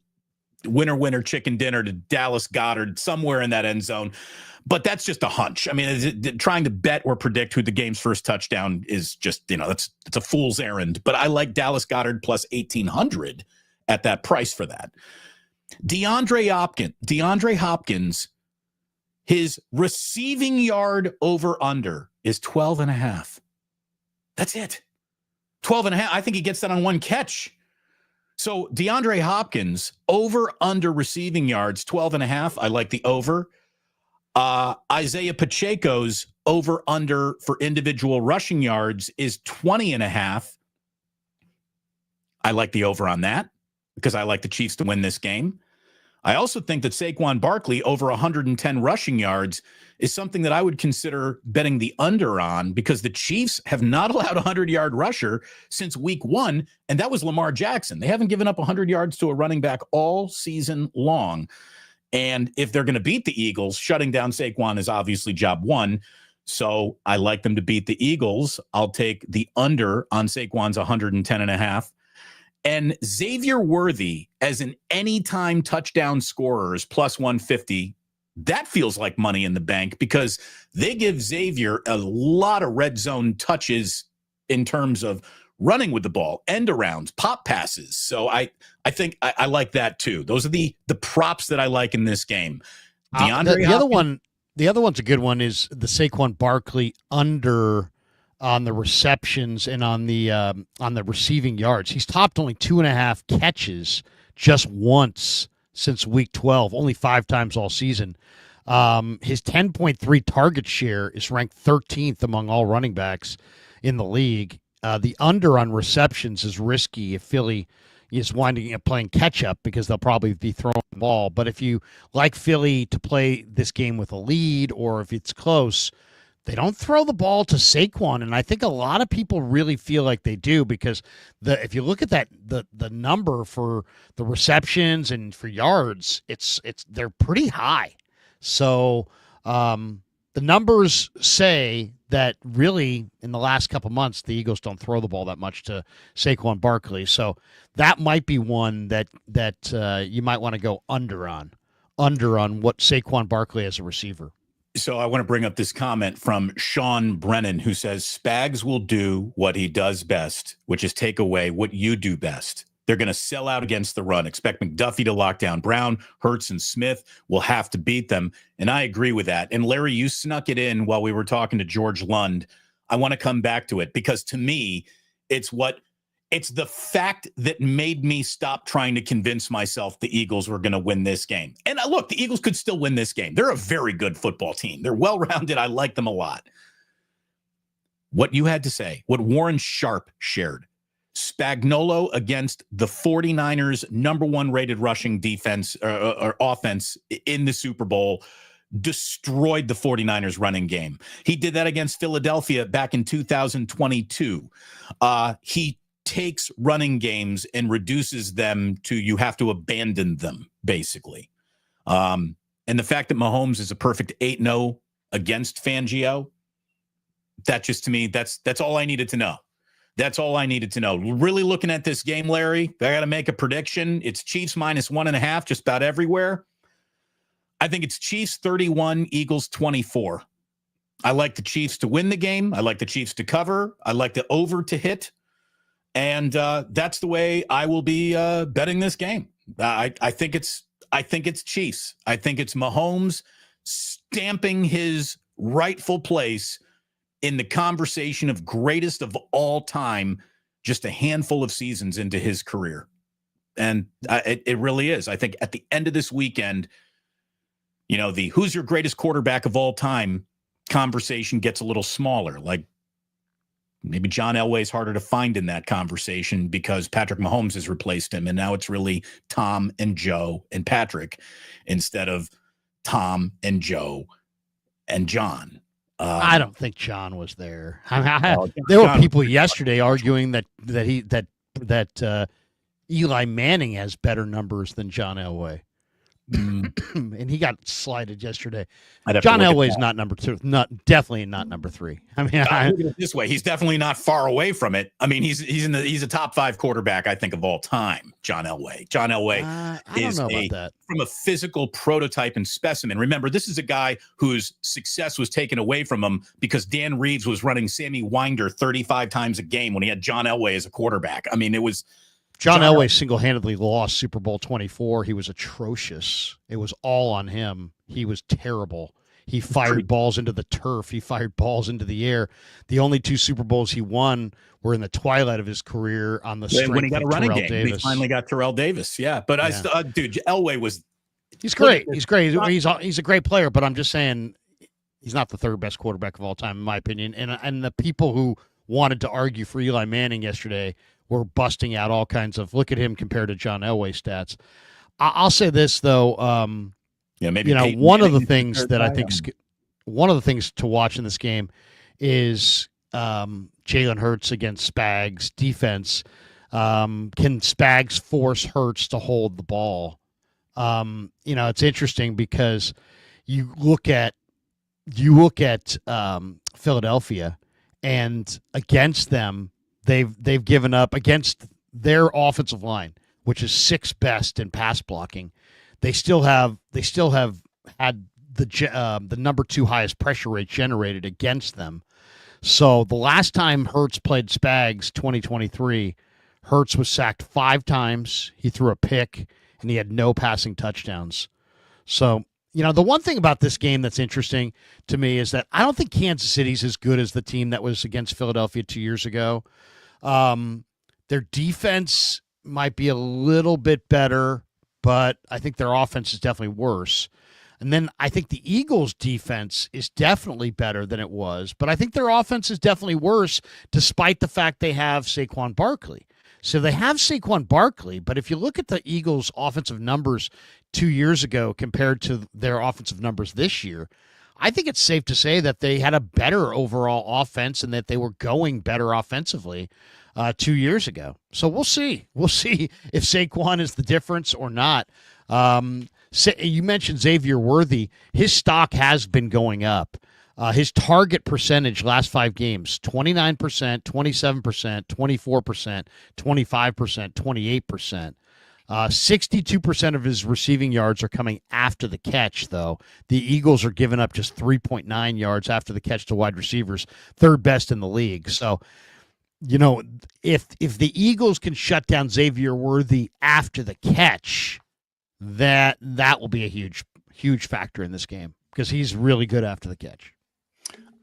winner, chicken dinner to Dallas Goedert somewhere in that end zone. But that's just a hunch. I mean, trying to bet or predict who the game's first touchdown is just, it's a fool's errand. But I like Dallas Goedert plus 1,800 at that price for that. DeAndre Hopkins, his receiving yard over under is 12.5. That's it. 12.5. I think he gets that on one catch. So DeAndre Hopkins over under receiving yards, 12.5. I like the over. Isaiah Pacheco's over-under for individual rushing yards is 20.5. I like the over on that because I like the Chiefs to win this game. I also think that Saquon Barkley over 110 rushing yards is something that I would consider betting the under on because the Chiefs have not allowed a 100-yard rusher since week 1, and that was Lamar Jackson. They haven't given up 100 yards to a running back all season long. And if they're going to beat the Eagles, shutting down Saquon is obviously job one. So I like them to beat the Eagles. I'll take the under on Saquon's 110.5. And Xavier Worthy as an anytime touchdown scorer is plus 150. That feels like money in the bank because they give Xavier a lot of red zone touches in terms of running with the ball, end arounds, pop passes. So I think I like that too. Those are the props that I like in this game. The other one's a good one is the Saquon Barkley under on the receptions and on the receiving yards. He's topped only 2.5 catches just once since week 12, only 5 times all season. His 10.3 target share is ranked 13th among all running backs in the league. The under on receptions is risky if Philly is winding up playing catch up because they'll probably be throwing the ball. But if you like Philly to play this game with a lead or if it's close, they don't throw the ball to Saquon, and I think a lot of people really feel like they do because if you look at the number for the receptions and for yards, they're pretty high. So the numbers say that really in the last couple months the Eagles don't throw the ball that much to Saquon Barkley. So that might be one that you might want to go under on what Saquon Barkley as a receiver. So I want to bring up this comment from Sean Brennan, who says Spags will do what he does best, which is take away what you do best. They're going to sell out against the run. Expect McDuffie to lock down Brown. Hurts and Smith will have to beat them. And I agree with that. And Larry, you snuck it in while we were talking to George Lund. I want to come back to it because to me, it's the fact that made me stop trying to convince myself the Eagles were going to win this game. And look, the Eagles could still win this game. They're a very good football team. They're well-rounded. I like them a lot. What you had to say, what Warren Sharp shared, Spagnuolo against the 49ers' number 1 rated rushing defense or offense in the Super Bowl destroyed the 49ers running game. He did that against Philadelphia back in 2022. He takes running games and reduces them to you have to abandon them, basically. And the fact that Mahomes is a perfect 8-0 against Fangio, that just to me, that's all I needed to know. That's all I needed to know. Really looking at this game, Larry, I got to make a prediction. It's Chiefs minus 1.5 just about everywhere. I think it's Chiefs 31, Eagles 24. I like the Chiefs to win the game. I like the Chiefs to cover. I like the over to hit. And that's the way I will be betting this game. I think it's Chiefs. I think it's Mahomes stamping his rightful place in the conversation of greatest of all time, just a handful of seasons into his career. And it really is. I think at the end of this weekend, the who's your greatest quarterback of all time conversation gets a little smaller. Like, maybe John Elway's harder to find in that conversation because Patrick Mahomes has replaced him. And now it's really Tom and Joe and Patrick instead of Tom and Joe and John. I don't think John was there. There were people yesterday arguing that Eli Manning has better numbers than John Elway. And he got slighted yesterday. John Elway's not number 2, definitely not number 3. I mean, look at it this way: he's definitely not far away from it. I mean, he's a top 5 quarterback, I think, of all time. John Elway. I don't know about that. From a physical prototype and specimen. Remember, this is a guy whose success was taken away from him because Dan Reeves was running Sammy Winder 35 times a game when he had John Elway as a quarterback. I mean, it was. John Elway single-handedly lost Super Bowl 24. He was atrocious. It was all on him. He was terrible. He fired balls into the turf. He fired balls into the air. The only 2 Super Bowls he won were in the twilight of his career on the strength when he got a running game. Davis. He finally got Terrell Davis. Yeah, but dude, Elway was He's great. He's great. He's a great player, but I'm just saying he's not the third best quarterback of all time, in my opinion. And the people who wanted to argue for Eli Manning yesterday were busting out all kinds of look at him compared to John Elway stats. I'll say this though. Maybe one of the things that I think one of the things to watch in this game is Jalen Hurts against Spags defense. Can Spags force Hurts to hold the ball? It's interesting because you look at Philadelphia, and against them, they've given up against their offensive line, which is sixth best in pass blocking. They still have had the number 2 highest pressure rate generated against them. So the last time Hurts played Spags, 2023, Hurts was sacked 5 times. He threw a pick, and he had no passing touchdowns. So, the one thing about this game that's interesting to me is that I don't think Kansas City's as good as the team that was against Philadelphia 2 years ago. Their defense might be a little bit better, but I think their offense is definitely worse. And then I think the Eagles' defense is definitely better than it was, but I think their offense is definitely worse despite the fact they have Saquon Barkley. So they have Saquon Barkley, but if you look at the Eagles' offensive numbers 2 years ago compared to their offensive numbers this year, I think it's safe to say that they had a better overall offense and that they were going better offensively 2 years ago. So we'll see. We'll see if Saquon is the difference or not. You mentioned Xavier Worthy. His stock has been going up. His target percentage last 5 games, 29%, 27%, 24%, 25%, 28%. 62% of his receiving yards are coming after the catch, though. The Eagles are giving up just 3.9 yards after the catch to wide receivers, third best in the league. So, if the Eagles can shut down Xavier Worthy after the catch, that will be a huge factor in this game because he's really good after the catch.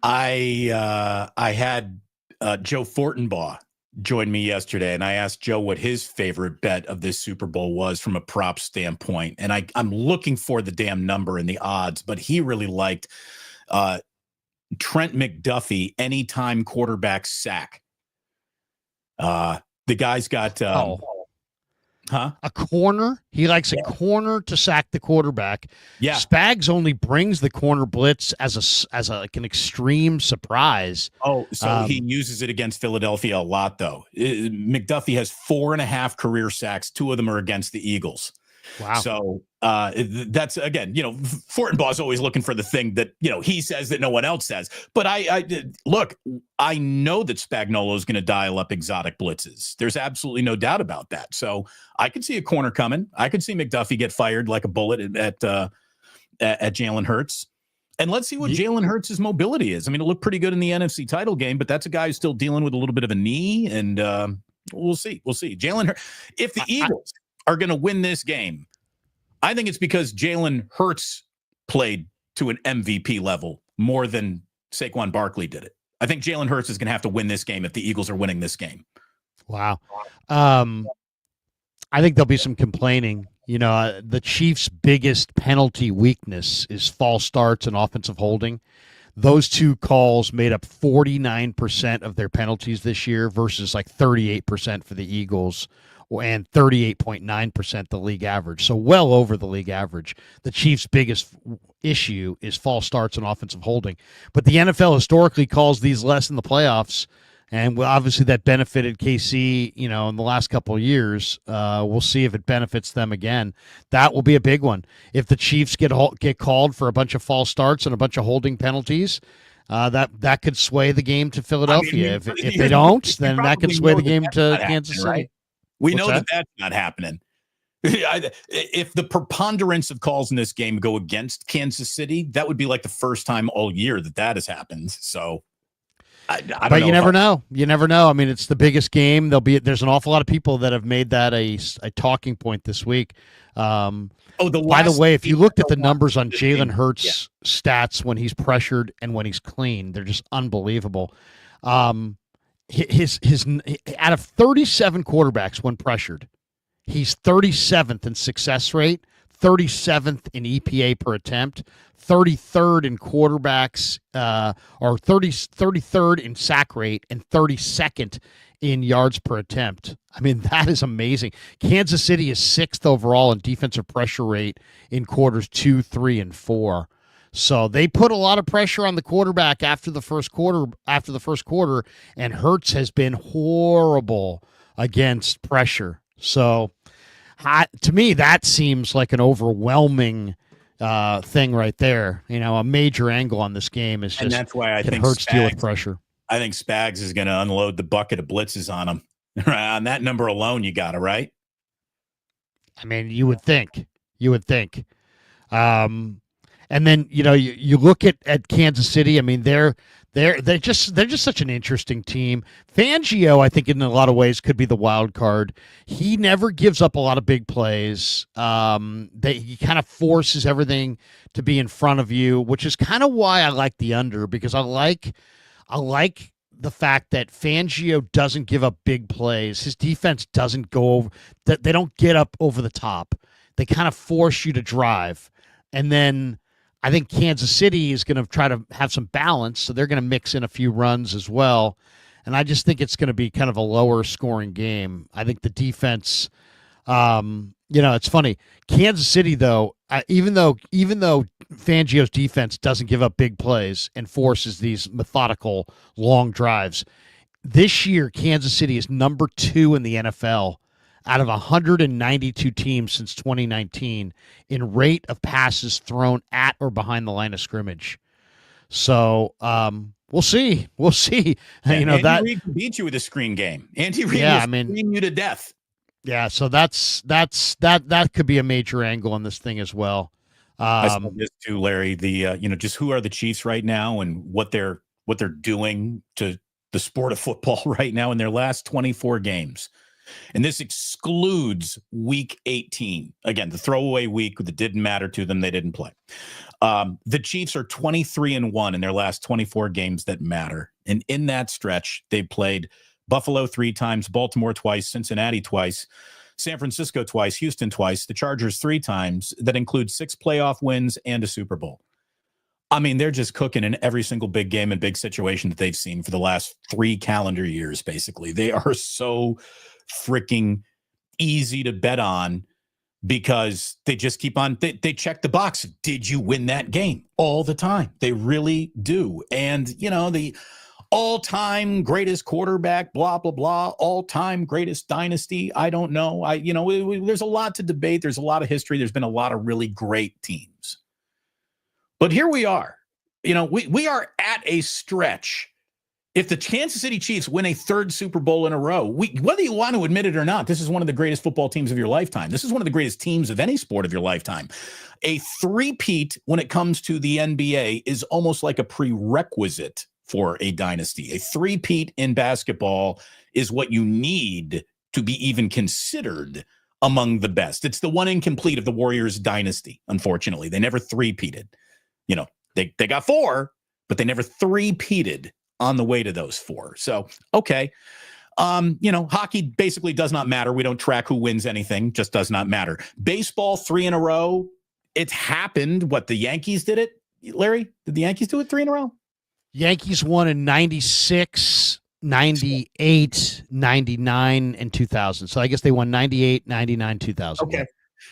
I had Joe Fortenbaugh join me yesterday, and I asked Joe what his favorite bet of this Super Bowl was from a prop standpoint. And I'm looking for the damn number and the odds, but he really liked Trent McDuffie anytime quarterback sack. The guy's got a corner. He likes a corner to sack the quarterback. Yeah, Spags only brings the corner blitz as an extreme surprise. Oh, so he uses it against Philadelphia a lot, though. McDuffie has 4.5 career sacks. 2 of them are against the Eagles. Wow. So that's, again, Fortenbaugh's always looking for the thing that, he says that no one else says. But I know that Spagnuolo is going to dial up exotic blitzes. There's absolutely no doubt about that. So I could see a corner coming. I could see McDuffie get fired like a bullet at Jalen Hurts. And let's see what Jalen Hurts' mobility is. I mean, it looked pretty good in the NFC title game, but that's a guy who's still dealing with a little bit of a knee. And we'll see. Jalen Hurts, if the Eagles are going to win this game, I think it's because Jalen Hurts played to an MVP level more than Saquon Barkley did it. I think Jalen Hurts is going to have to win this game if the Eagles are winning this game. Wow. I think there'll be some complaining. The Chiefs' biggest penalty weakness is false starts and offensive holding. Those 2 calls made up 49% of their penalties this year versus like 38% for the Eagles and 38.9% the league average. So well over the league average. The Chiefs' biggest issue is false starts and offensive holding. But the NFL historically calls these less in the playoffs, and obviously that benefited KC, in the last couple of years. We'll see if it benefits them again. That will be a big one. If the Chiefs get called for a bunch of false starts and a bunch of holding penalties, that could sway the game to Philadelphia. If they don't, then that could sway the game to Kansas City. Right? We know that that's not happening. If the preponderance of calls in this game go against Kansas City, that would be like the first time all year that has happened. So I don't know. But you never know. You never know. I mean, it's the biggest game. There's an awful lot of people that have made that a talking point this week. By the way, if you looked at the numbers on Jalen Hurts' stats when he's pressured and when he's clean, they're just unbelievable. His out of 37 quarterbacks when pressured, he's 37th in success rate, 37th in EPA per attempt, 33rd in quarterbacks, or 33rd in sack rate, and 32nd in yards per attempt. I mean, that is amazing. Kansas City is 6th overall in defensive pressure rate in quarters 2, 3, and 4. So they put a lot of pressure on the quarterback after the first quarter, and Hurts has been horrible against pressure. So to me, that seems like an overwhelming thing right there. A major angle on this game is just, and that's why I think Hurts deal with pressure. I think Spags is going to unload the bucket of blitzes on him. On that number alone, you got it, right? I mean, you would think. And then you look at Kansas City. I mean, they're just such an interesting team. Fangio, I think, in a lot of ways, could be the wild card. He never gives up a lot of big plays. He kind of forces everything to be in front of you, which is kind of why I like the under, because I like the fact that Fangio doesn't give up big plays. His defense doesn't go over. They don't get up over the top. They kind of force you to drive, and then I think Kansas City is going to try to have some balance, so they're going to mix in a few runs as well. And I just think it's going to be kind of a lower scoring game. I think the defense, it's funny. Kansas City, though, even though Fangio's defense doesn't give up big plays and forces these methodical long drives, this year Kansas City is number 2 in the NFL out of 192 teams since 2019 in rate of passes thrown at or behind the line of scrimmage. So we'll see. Yeah, Andy Reid can beat you with a screen game. Andy Reid will screen you to death. Yeah, so that could be a major angle on this thing as well. I saw this too, Larry. The just who are the Chiefs right now and what they're doing to the sport of football right now in their last 24 games. And this excludes week 18. Again, the throwaway week that didn't matter to them. They didn't play. The Chiefs are 23-1 in their last 24 games that matter. And in that stretch, they played Buffalo 3 times, Baltimore twice, Cincinnati twice, San Francisco twice, Houston twice, the Chargers 3 times. That includes 6 playoff wins and a Super Bowl. I mean, they're just cooking in every single big game and big situation that they've seen for the last 3 calendar years, basically. They are so freaking easy to bet on because they just keep on, they check the box. Did you win that game? All the time. They really do. And, the all-time greatest quarterback, blah, blah, blah, all-time greatest dynasty, I don't know. There's a lot to debate. There's a lot of history. There's been a lot of really great teams. But here we are. We are at a stretch. If the Kansas City Chiefs win a 3rd Super Bowl in a row, whether you want to admit it or not, this is one of the greatest football teams of your lifetime. This is one of the greatest teams of any sport of your lifetime. A three-peat when it comes to the NBA is almost like a prerequisite for a dynasty. A three-peat in basketball is what you need to be even considered among the best. It's the one incomplete of the Warriors dynasty, unfortunately. They never three-peated. They got 4, but they never three-peated on the way to those 4. So, okay. Hockey basically does not matter. We don't track who wins anything. Just does not matter. Baseball 3 in a row. It's happened. What, the Yankees did it? Larry, did the Yankees do it 3 in a row? Yankees won in 96, 98, 99, and 2000. So I guess they won 98, 99, 2000. Okay.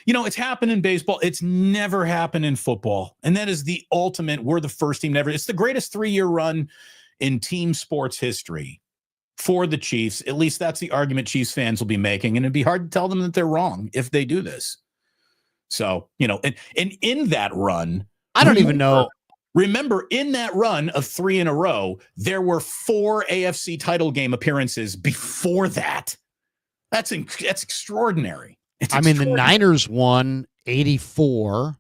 It's happened in baseball. It's never happened in football. And that is the ultimate. We're the first team ever. It's the greatest 3-year run in team sports history for the Chiefs. At least that's the argument Chiefs fans will be making. And it'd be hard to tell them that they're wrong if they do this. So, and in that run, I don't even know. Remember, in that run of 3 in a row, there were 4 AFC title game appearances before that. That's extraordinary. The Niners won 84,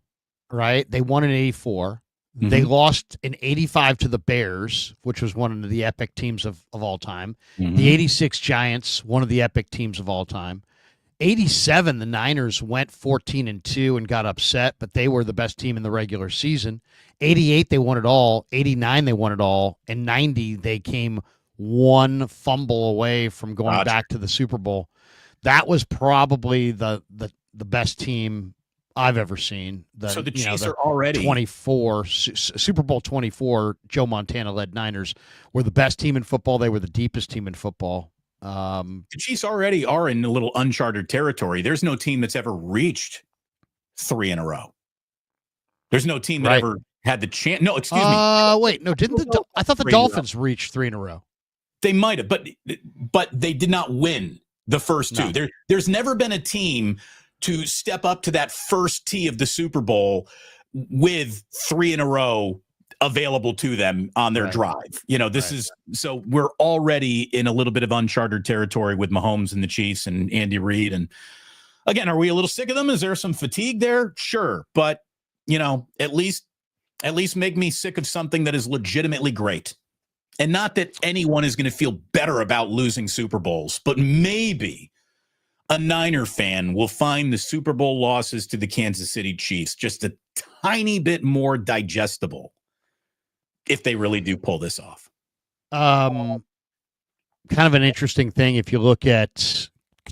right? They won in 84. Mm-hmm. They lost in 85 to the Bears, which was one of the epic teams of all time. Mm-hmm. The 86 Giants, one of the epic teams of all time. 87, the Niners went 14-2 and got upset, but they were the best team in the regular season. 88, they won it all. 89, they won it all. And 90, they came one fumble away from going back to the Super Bowl. That was probably the best team I've ever seen. So the Chiefs are already 24 Super Bowl 24. Joe Montana led Niners were the best team in football. They were the deepest team in football. The Chiefs already are in a little uncharted territory. There's no team that's ever reached 3 in a row. There's no team that ever had the chance. No, excuse me. Wait, no, I thought the Dolphins reached 3 in a row. They might have, but they did not win the first two. No. There's never been a team to step up to that first tee of the Super Bowl with 3 in a row available to them on their drive. This is so we're already in a little bit of uncharted territory with Mahomes and the Chiefs and Andy Reid. And again, are we a little sick of them? Is there some fatigue there? Sure. But at least make me sick of something that is legitimately great. And not that anyone is going to feel better about losing Super Bowls, but maybe a Niner fan will find the Super Bowl losses to the Kansas City Chiefs just a tiny bit more digestible if they really do pull this off. Kind of an interesting thing if you look at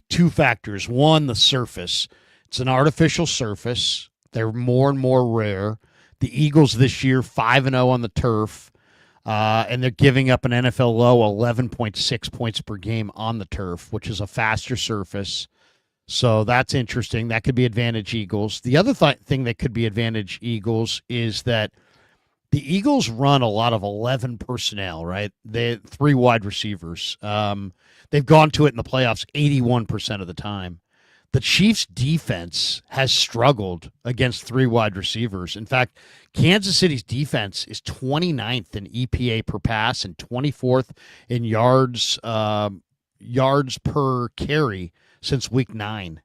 2 factors. One, the surface. It's an artificial surface. They're more and more rare. The Eagles this year, 5-0 on the turf. And they're giving up an NFL low 11.6 points per game on the turf, which is a faster surface. So that's interesting. That could be advantage Eagles. The other thing that could be advantage Eagles is that the Eagles run a lot of 11 personnel, right? They 3 wide receivers. They've gone to it in the playoffs 81% of the time. The Chiefs' defense has struggled against 3 wide receivers. In fact, Kansas City's defense is 29th in EPA per pass and 24th in yards per carry since week 9.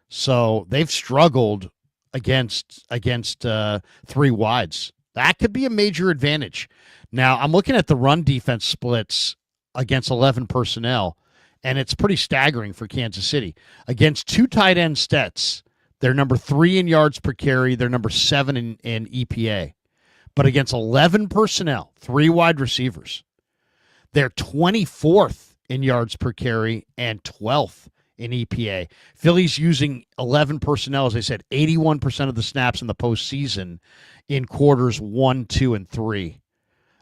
So they've struggled against 3 wides. That could be a major advantage. Now, I'm looking at the run defense splits against 11 personnel, and it's pretty staggering for Kansas City. Against 2 tight end sets, they're number 3 in yards per carry. They're number 7 in EPA. But against 11 personnel, 3 wide receivers, they're 24th in yards per carry and 12th in EPA. Philly's using 11 personnel, as I said, 81% of the snaps in the postseason in quarters 1, 2, and 3.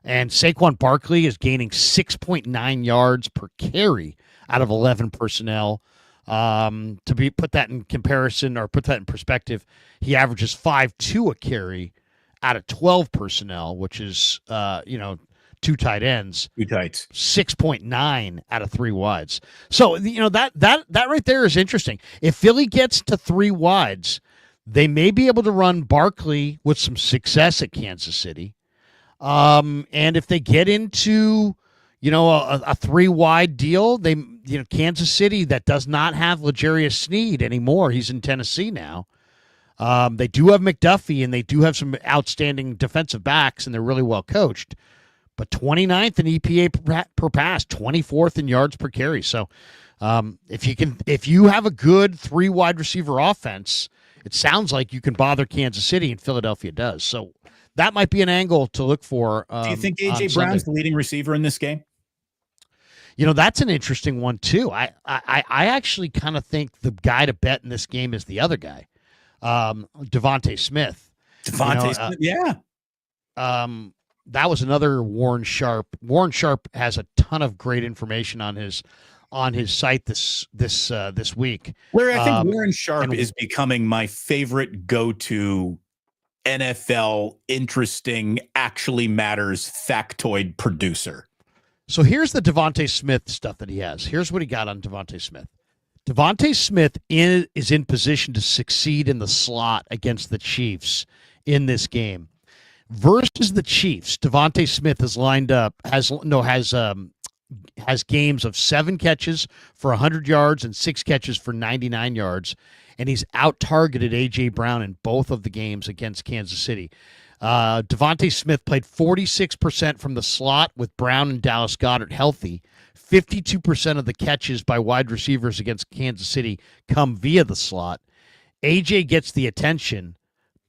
And Saquon Barkley is gaining 6.9 yards per carry out of 11 personnel. Put that in comparison or put that in perspective, he averages 5.2 a carry out of 12 personnel, which is 2 tight ends. 2 tights. 6.9 out of 3 wides. So that right there is interesting. If Philly gets to 3 wides, they may be able to run Barkley with some success at Kansas City. And if they get into a 3 wide deal, Kansas City that does not have L'Jarius Sneed anymore. He's in Tennessee now. They do have McDuffie, and they do have some outstanding defensive backs, and they're really well coached. But 29th in EPA per pass, 24th in yards per carry. So if you have a good 3 wide receiver offense, it sounds like you can bother Kansas City, and Philadelphia does. So that might be an angle to look for. Do you think A.J. Brown's the leading receiver in this game? That's an interesting one, too. I actually kind of think the guy to bet in this game is the other guy, Devontae Smith. Smith, yeah. That was another Warren Sharp. Warren Sharp has a ton of great information on his site this week. Larry, I think Warren Sharp is becoming my favorite go-to NFL interesting, actually matters factoid producer. So here's the Devontae Smith stuff that he has. Here's what he got on Devontae Smith. Devontae Smith is in position to succeed in the slot against the Chiefs in this game. Versus the Chiefs, Devontae Smith is lined up, has games of 7 catches for 100 yards and 6 catches for 99 yards, and he's out-targeted A.J. Brown in both of the games against Kansas City. Devontae Smith played 46% from the slot with Brown and Dallas Goedert healthy. 52% of the catches by wide receivers against Kansas City come via the slot. A.J. gets the attention,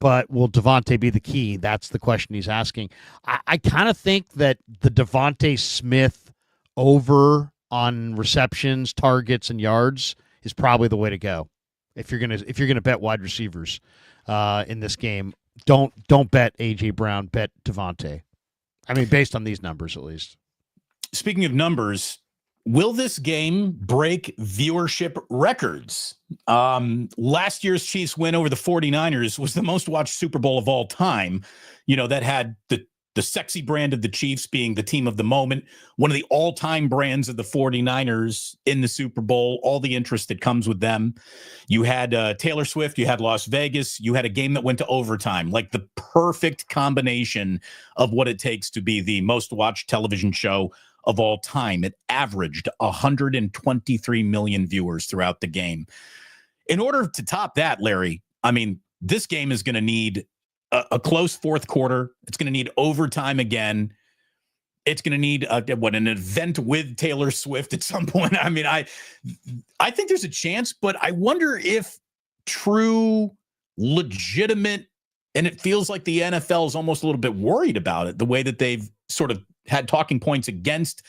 but will Devontae be the key? That's the question he's asking. I kind of think that the Devontae Smith over on receptions, targets, and yards is probably the way to go if you're gonna bet wide receivers in this game. Don't bet AJ Brown. Bet Devontae. I mean, based on these numbers, at least. Speaking of numbers, will this game break viewership records? Last year's Chiefs win over the 49ers was the most watched Super Bowl of all time. That had the sexy brand of the Chiefs being the team of the moment, one of the all-time brands of the 49ers in the Super Bowl, all the interest that comes with them. You had Taylor Swift, you had Las Vegas, you had a game that went to overtime, like the perfect combination of what it takes to be the most watched television show of all time. It averaged 123 million viewers throughout the game. In order to top that, Larry, I mean, this game is going to need a close fourth quarter. It's going to need overtime again. It's going to need an event with Taylor Swift at some point. I mean, I think there's a chance, but I wonder if true, legitimate, and it feels like the NFL is almost a little bit worried about it, the way that they've sort of had talking points against,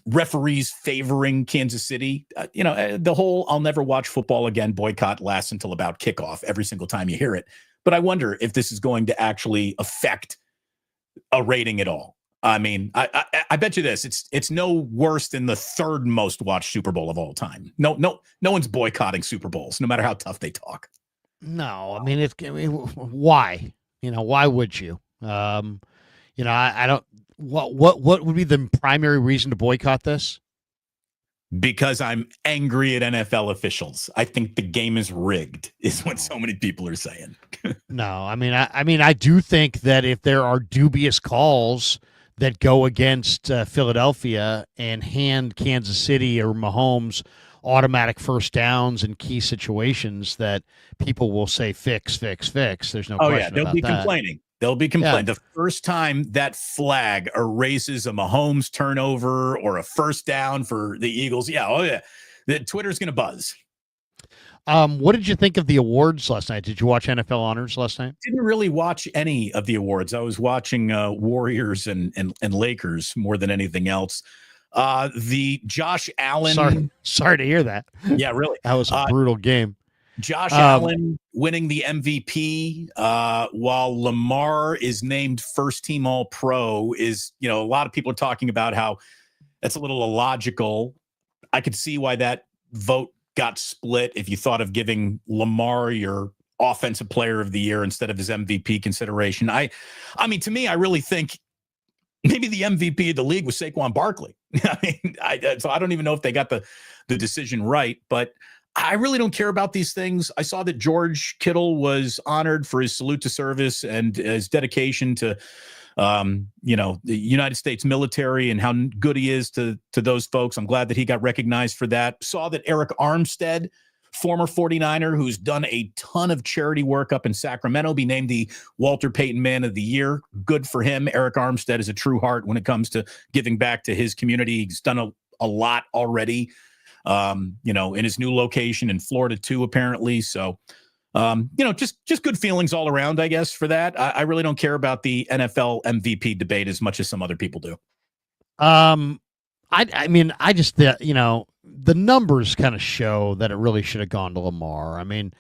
referees favoring Kansas City. The whole "I'll never watch football again" boycott lasts until about kickoff every single time you hear it. But I wonder if this is going to actually affect a rating at all. I mean, I bet you this: it's no worse than the third most watched Super Bowl of all time. No one's boycotting Super Bowls, no matter how tough they talk. No, I mean, why? Why would you? I don't. What would be the primary reason to boycott this? Because I'm angry at NFL officials. I think the game is rigged, is what so many people are saying. No, I mean, I do think that if there are dubious calls that go against Philadelphia and hand Kansas City or Mahomes automatic first downs in key situations, that people will say fix. There's no question about that. They'll be complaining. They'll be complaining. Yeah. The first time that flag erases a Mahomes turnover or a first down for the Eagles, the Twitter's going to buzz. What did you think of the awards last night? Did you watch NFL Honors last night? Didn't really watch any of the awards. I was watching Warriors and Lakers more than anything else. The Josh Allen. Sorry to hear that. Yeah, really. That was a brutal game. Josh Allen winning the MVP while Lamar is named first team All-Pro is, a lot of people are talking about how that's a little illogical. I could see why that vote got split if you thought of giving Lamar your offensive player of the year instead of his MVP consideration. I mean, to me, I really think maybe the MVP of the league was Saquon Barkley. So I don't even know if they got the decision right, but I really don't care about these things. I saw that George Kittle was honored for his salute to service and his dedication to, the United States military and how good he is to those folks. I'm glad that he got recognized for that. Saw that Eric Armstead, former 49er who's done a ton of charity work up in Sacramento, be named the Walter Payton Man of the Year. Good for him. Eric Armstead is a true heart when it comes to giving back to his community. He's done a lot already. In his new location in Florida too, apparently. So, just good feelings all around, I guess, for that. I really don't care about the NFL MVP debate as much as some other people do. I mean, I just, the numbers kind of show that it really should have gone to Lamar. I mean,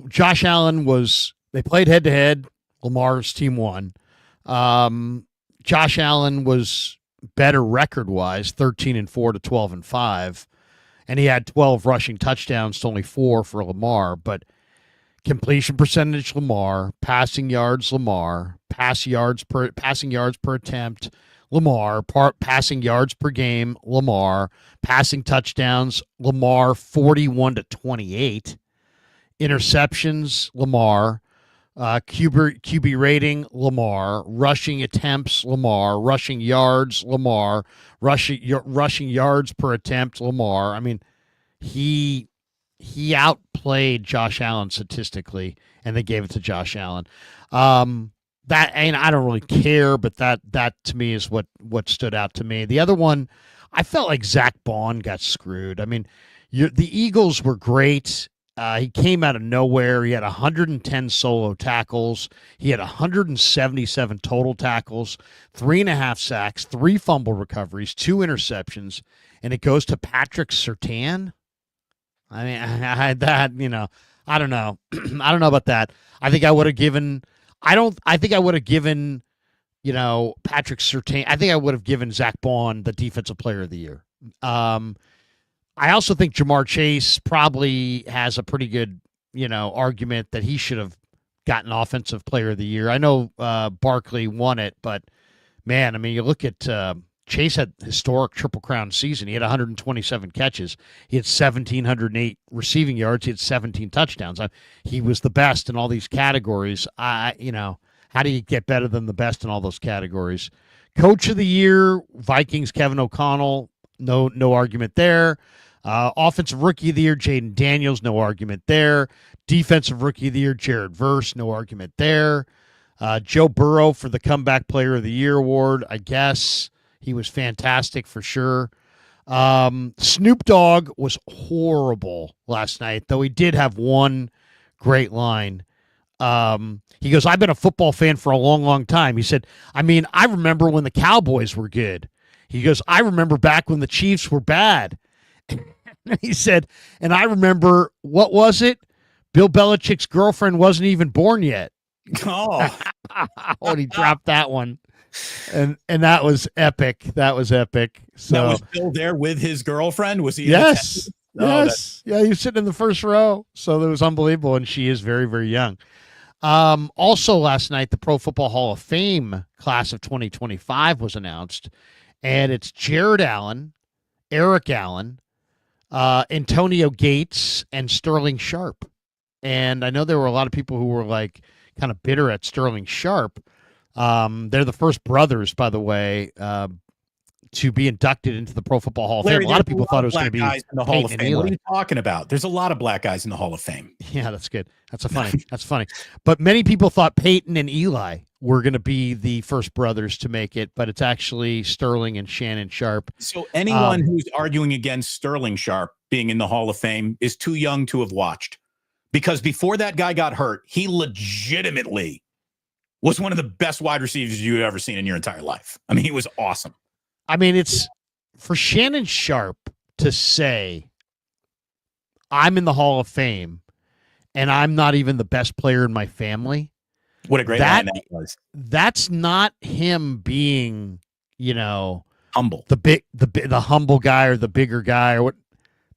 Josh Allen they played head to head. Lamar's team won. Josh Allen was better record-wise, 13-4 to 12-5, and he had 12 rushing touchdowns to only 4 for Lamar. But completion percentage, Lamar; passing yards, Lamar; passing yards per attempt, Lamar; passing yards per game, Lamar; passing touchdowns, Lamar, 41 to 28; interceptions, Lamar. QB rating, Lamar; rushing attempts, Lamar; rushing yards, Lamar; rushing yards per attempt, Lamar. I mean, he outplayed Josh Allen statistically, and they gave it to Josh Allen. I don't really care, but that to me is what stood out to me. The other one, I felt like Zach Bond got screwed. I mean, the Eagles were great. He came out of nowhere. He had 110 solo tackles. He had 177 total tackles, 3.5 sacks, 3 fumble recoveries, 2 interceptions, and it goes to Patrick Surtain. I mean, I don't know. I don't know about that. I think I would have given. I think I would have given. Patrick Surtain. I think I would have given Zach Bond the Defensive Player of the Year. I also think Jamar Chase probably has a pretty good, argument that he should have gotten Offensive Player of the Year. I know Barkley won it, but man, I mean, you look at Chase had historic Triple Crown season. He had 127 catches. He had 1,708 receiving yards. He had 17 touchdowns. He was the best in all these categories. How do you get better than the best in all those categories? Coach of the Year, Vikings, Kevin O'Connell. No argument there. Offensive Rookie of the Year, Jaden Daniels. No argument there. Defensive Rookie of the Year, Jared Verse. No argument there. Joe Burrow for the Comeback Player of the Year award, I guess. He was fantastic for sure. Snoop Dogg was horrible last night, though he did have one great line. He goes, I've been a football fan for a long, long time. He said, I remember when the Cowboys were good. He goes, I remember back when the Chiefs were bad. He said, and I remember, what was it? Bill Belichick's girlfriend wasn't even born yet. Oh, when he dropped that one. And that was epic. That was epic. So now, was Bill there with his girlfriend? Was he? Yes. Yes. Yeah, he was sitting in the first row. So that was unbelievable. And she is very, very young. Also last night, the Pro Football Hall of Fame class of 2025 was announced. And it's Jared Allen, Eric Allen, Antonio Gates, and Sterling Sharp. And I know there were a lot of people who were like kind of bitter at Sterling Sharp. They're the first brothers, by the way, to be inducted into the Pro Football Hall of Fame. A lot of people thought it was going to be guys in the Hall of Peyton and Fame. What are Eli. you talking about? There's a lot of black guys in the Hall of Fame. Yeah, that's good. That's funny. But many people thought Peyton and Eli were going to be the first brothers to make it, but it's actually Sterling and Shannon Sharp. So anyone who's arguing against Sterling Sharp being in the Hall of Fame is too young to have watched. Because before that guy got hurt, he legitimately was one of the best wide receivers you've ever seen in your entire life. I mean, he was awesome. I mean, it's for Shannon Sharp to say, I'm in the Hall of Fame and I'm not even the best player in my family. What a great line that was. That's not him being, humble. The humble guy or the bigger guy or what.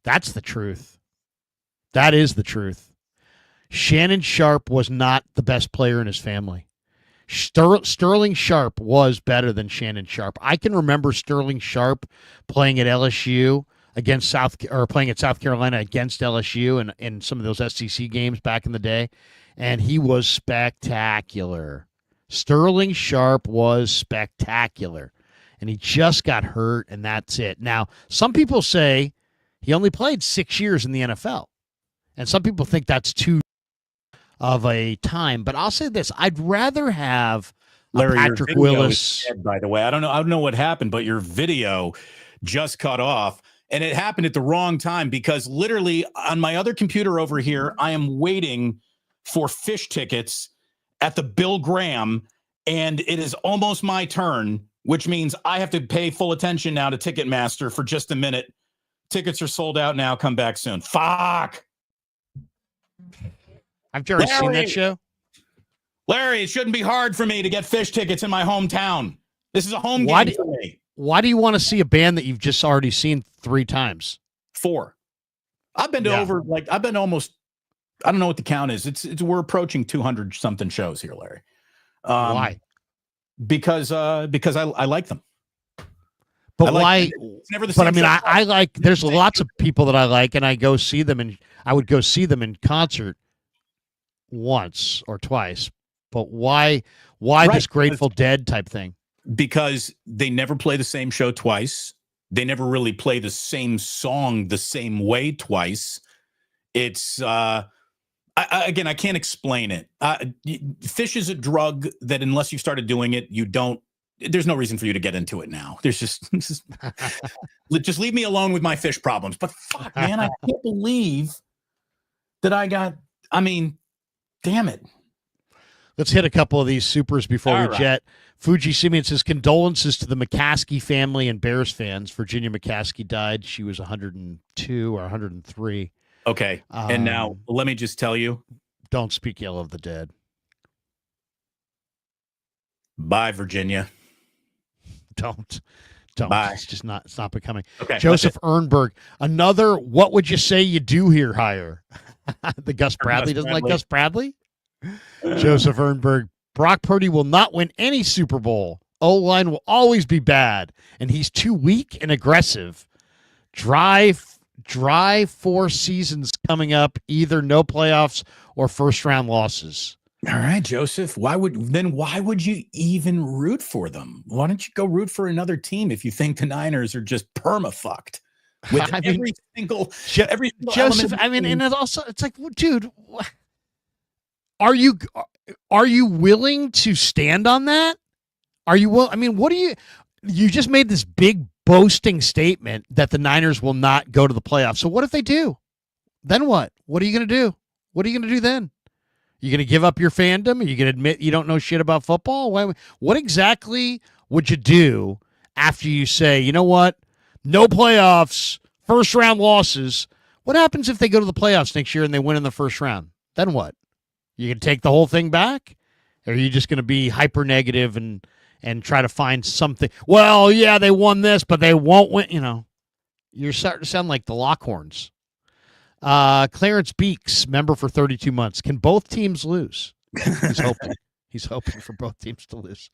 That's the truth. That is the truth. Shannon Sharp was not the best player in his family. Sterling Sharp was better than Shannon Sharp. I can remember Sterling Sharp playing at LSU playing at South Carolina against LSU in some of those SEC games back in the day, and he was spectacular. Sterling Sharp was spectacular, and he just got hurt, and that's it. Now, some people say he only played 6 years in the NFL, and some people think that's too of a time, but I'll say this: I'd rather have Larry, Patrick Willis. Dead, by the way, I don't know what happened, but your video just cut off, and it happened at the wrong time because literally on my other computer over here, I am waiting for fish tickets at the Bill Graham, and it is almost my turn, which means I have to pay full attention now to Ticketmaster for just a minute. Tickets are sold out now. Come back soon. Fuck. I've already seen that show. Larry, it shouldn't be hard for me to get fish tickets in my hometown. This is a home game for me. Why do you want to see a band that you've just already seen 3 times? 4. I've been to I've been almost, I don't know what the count is. We're approaching 200 something shows here, Larry. Why? Because I like them. But why? It's never the but same. I mean, show. I like. There's lots of people that I like, and I go see them, and I would go see them in concert once or twice. But why this Grateful Dead type thing? Because they never play the same show twice. They never really play the same song the same way twice. It's again, I can't explain it. Fish is a drug that unless you started doing it, you don't. There's no reason for you to get into it now. There's just leave me alone with my fish problems. But fuck, man, I can't believe that I got. I mean, damn it. Let's hit a couple of these supers before we jet. Fuji Simeon says, condolences to the McCaskey family and Bears fans. Virginia McCaskey died. She was 102 or 103. Okay. And now let me just tell you. Don't speak ill of the dead. Bye, Virginia. Don't. Bye. It's just not. It's not becoming. Okay. Joseph Ernberg, another. What would you say you do here? Hire the Gus Bradley. Doesn't like Gus Bradley. Joseph Ernberg. Brock Purdy will not win any Super Bowl. O-line will always be bad, and he's too weak and aggressive. Dry 4 seasons coming up. Either no playoffs or first-round losses. All right, Joseph. Why would you even root for them? Why don't you go root for another team if you think the Niners are just perma-fucked with every single Joseph? I mean, and it's like, dude, are you willing to stand on that? Are you will? I mean, what do you just made this big boasting statement that the Niners will not go to the playoffs. So what if they do? Then what? What are you going to do? What are you going to do then? You going to give up your fandom? Are you going to admit you don't know shit about football? What exactly would you do after you say, you know what? No playoffs, first round losses. What happens if they go to the playoffs next year and they win in the first round? Then what? You going to take the whole thing back? Or are you just going to be hyper negative and try to find something? Well, yeah, they won this, but they won't win. You know, you're starting to sound like the Lockhorns. Clarence Beeks, member for 32 months. Can both teams lose? He's hoping. He's hoping for both teams to lose.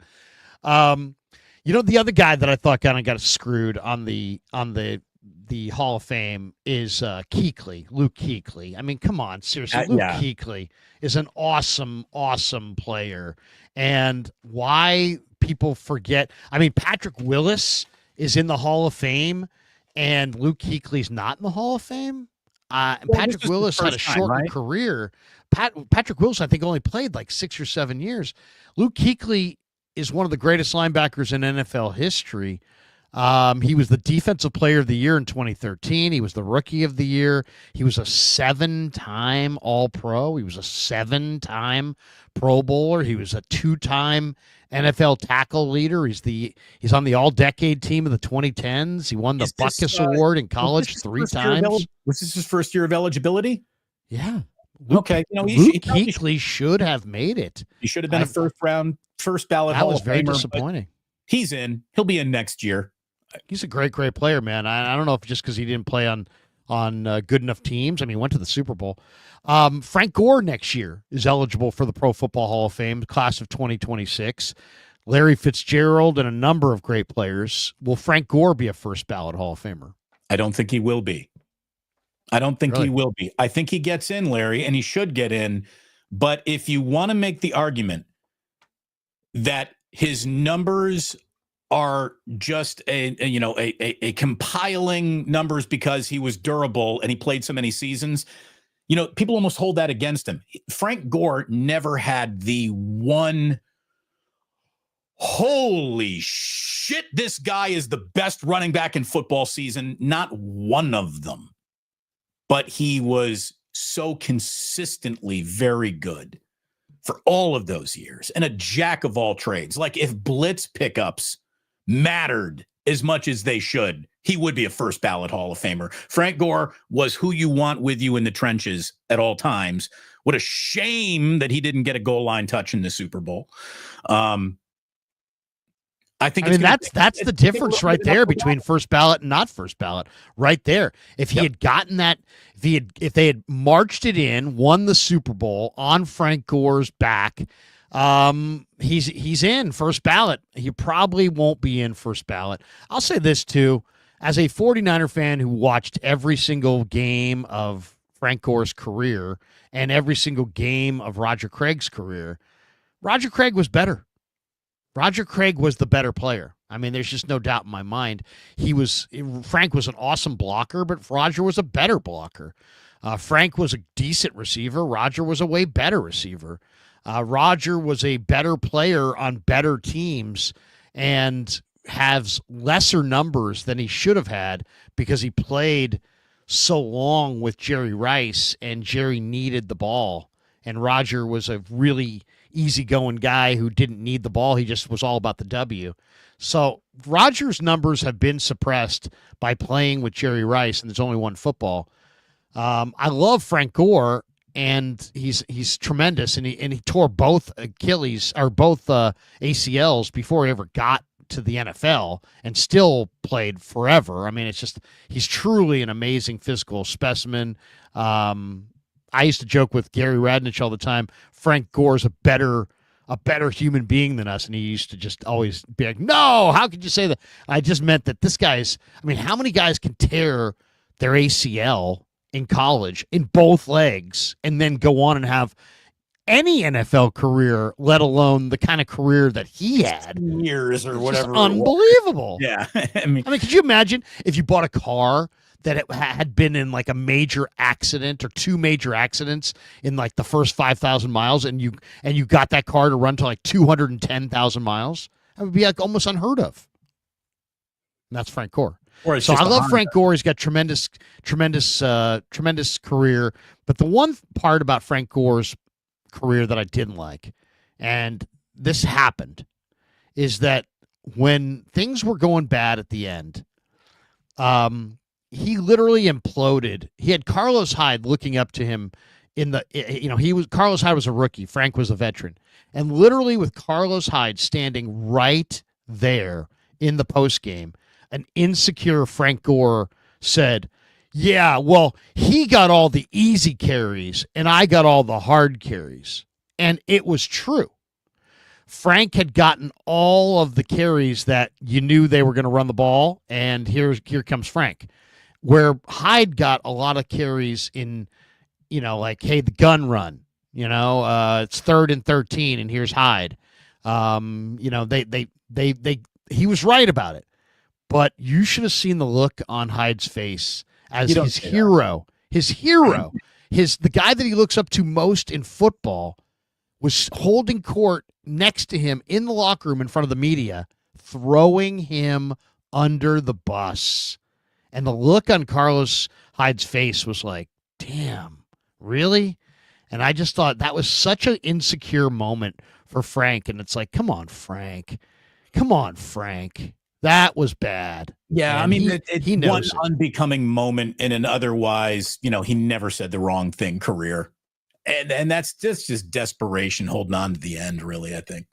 You know, the other guy that I thought kind of got screwed on the Hall of Fame is Kuechly, Luke Kuechly. I mean, come on, seriously. Luke Kuechly is an awesome, awesome player. And why people forget, I mean, Patrick Willis is in the Hall of Fame, and Luke Kuechly's not in the Hall of Fame. Patrick Willis had a shortened career. Patrick Willis, I think, only played like 6 or 7 years. Luke Kuechly is one of the greatest linebackers in NFL history. He was the Defensive Player of the Year in 2013. He was the Rookie of the Year. He was a 7-time All-Pro. He was a 7-time Pro Bowler. He was a 2-time NFL tackle leader. He's on the All-Decade team of the 2010s. He won the Butkus Award in college 3 times. Was this his first year of eligibility? Yeah. Luke Kuechly should have made it. He should have been a first ballot. That was very disappointing. He's in. He'll be in next year. He's a great, great player, man. I don't know if just because he didn't play on good enough teams. I mean, he went to the Super Bowl. Frank Gore next year is eligible for the Pro Football Hall of Fame, class of 2026. Larry Fitzgerald and a number of great players. Will Frank Gore be a first ballot Hall of Famer? I don't think he will be. He will be. I think he gets in, Larry, and he should get in. But if you want to make the argument that his numbers are just a compiling numbers because he was durable and he played so many seasons, you know, people almost hold that against him. Frank Gore never had the one, holy shit, this guy is the best running back in football season. Not one of them. But he was so consistently very good for all of those years and a jack of all trades. Like if blitz pickups mattered as much as they should, he would be a first ballot Hall of Famer. Frank Gore was who you want with you in the trenches at all times. What a shame that he didn't get a goal line touch in the Super Bowl. I mean, that's the difference right there between first ballot and not first ballot. Right there. If he had gotten that, if they had marched it in, won the Super Bowl on Frank Gore's back, he's in first ballot. He probably won't be in first ballot. I'll say this too, as a 49er fan who watched every single game of Frank Gore's career and every single game of Roger Craig's career, Roger Craig was better. Roger Craig was the better player. I mean, there's just no doubt in my mind. Frank was an awesome blocker, but Roger was a better blocker. Frank was a decent receiver. Roger was a way better receiver. Roger was a better player on better teams and has lesser numbers than he should have had because he played so long with Jerry Rice, and Jerry needed the ball. And Roger was a really easygoing guy who didn't need the ball. He just was all about the W. So Rodgers' numbers have been suppressed by playing with Jerry Rice, and there's only one football. I love Frank Gore, and he's tremendous, and he tore both Achilles or both ACLs before he ever got to the NFL, and still played forever. I mean, it's just he's truly an amazing physical specimen. I used to joke with Gary Radnich all the time. Frank Gore's a better human being than us, and he used to just always be like, "No, how could you say that?" I just meant that this guy's. I mean, how many guys can tear their ACL in college in both legs and then go on and have any NFL career, let alone the kind of career that he had? Years or whatever. Unbelievable. Yeah. I mean, could you imagine if you bought a car that it had been in like a major accident or two major accidents in like the first 5,000 miles, and you got that car to run to like 210,000 miles? That would be like almost unheard of. And that's Frank Gore. So I love Frank Gore. He's got tremendous career. But the one part about Frank Gore's career that I didn't like, and this happened, is that when things were going bad at the end, he literally imploded. He had Carlos Hyde looking up to him Carlos Hyde was a rookie. Frank was a veteran. And literally with Carlos Hyde standing right there in the postgame, an insecure Frank Gore said, "Yeah, well, he got all the easy carries and I got all the hard carries." And it was true. Frank had gotten all of the carries that you knew they were going to run the ball, and here comes Frank. Where Hyde got a lot of carries in, like, hey, the gun run, it's 3rd and 13, and here's Hyde. He was right about it, but you should have seen the look on Hyde's face as his hero, the guy that he looks up to most in football, was holding court next to him in the locker room in front of the media, throwing him under the bus. And the look on Carlos Hyde's face was like, damn, really? And I just thought that was such an insecure moment for Frank. And it's like, come on, Frank. That was bad. Yeah, and I mean, he knows one unbecoming moment in an otherwise, he never said the wrong thing career. And that's just desperation holding on to the end, really, I think.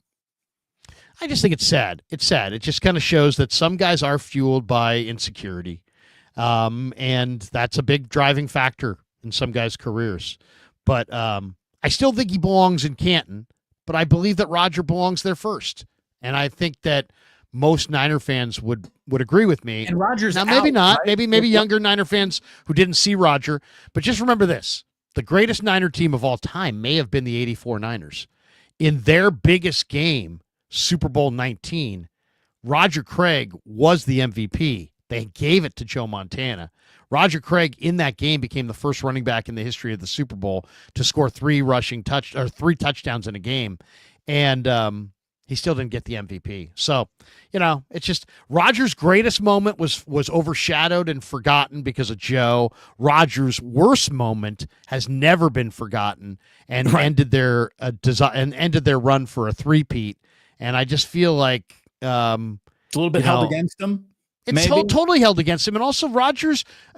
I just think it's sad. It's sad. It just kind of shows that some guys are fueled by insecurity. And that's a big driving factor in some guys' careers. But I still think he belongs in Canton, but I believe that Roger belongs there first. And I think that most Niner fans would agree with me. And Roger's now, maybe out, not. Right? Maybe younger Niner fans who didn't see Roger. But just remember this. The greatest Niner team of all time may have been the 84 Niners. In their biggest game, Super Bowl 19, Roger Craig was the MVP. They gave it to Joe Montana. Roger Craig in that game became the first running back in the history of the Super Bowl to score 3 touchdowns in a game. And he still didn't get the MVP. So, it's just Roger's greatest moment was overshadowed and forgotten because of Joe. Roger's worst moment has never been forgotten and ended their run for a three-peat. And I just feel like it's a little bit held against him. It's totally held against him. And also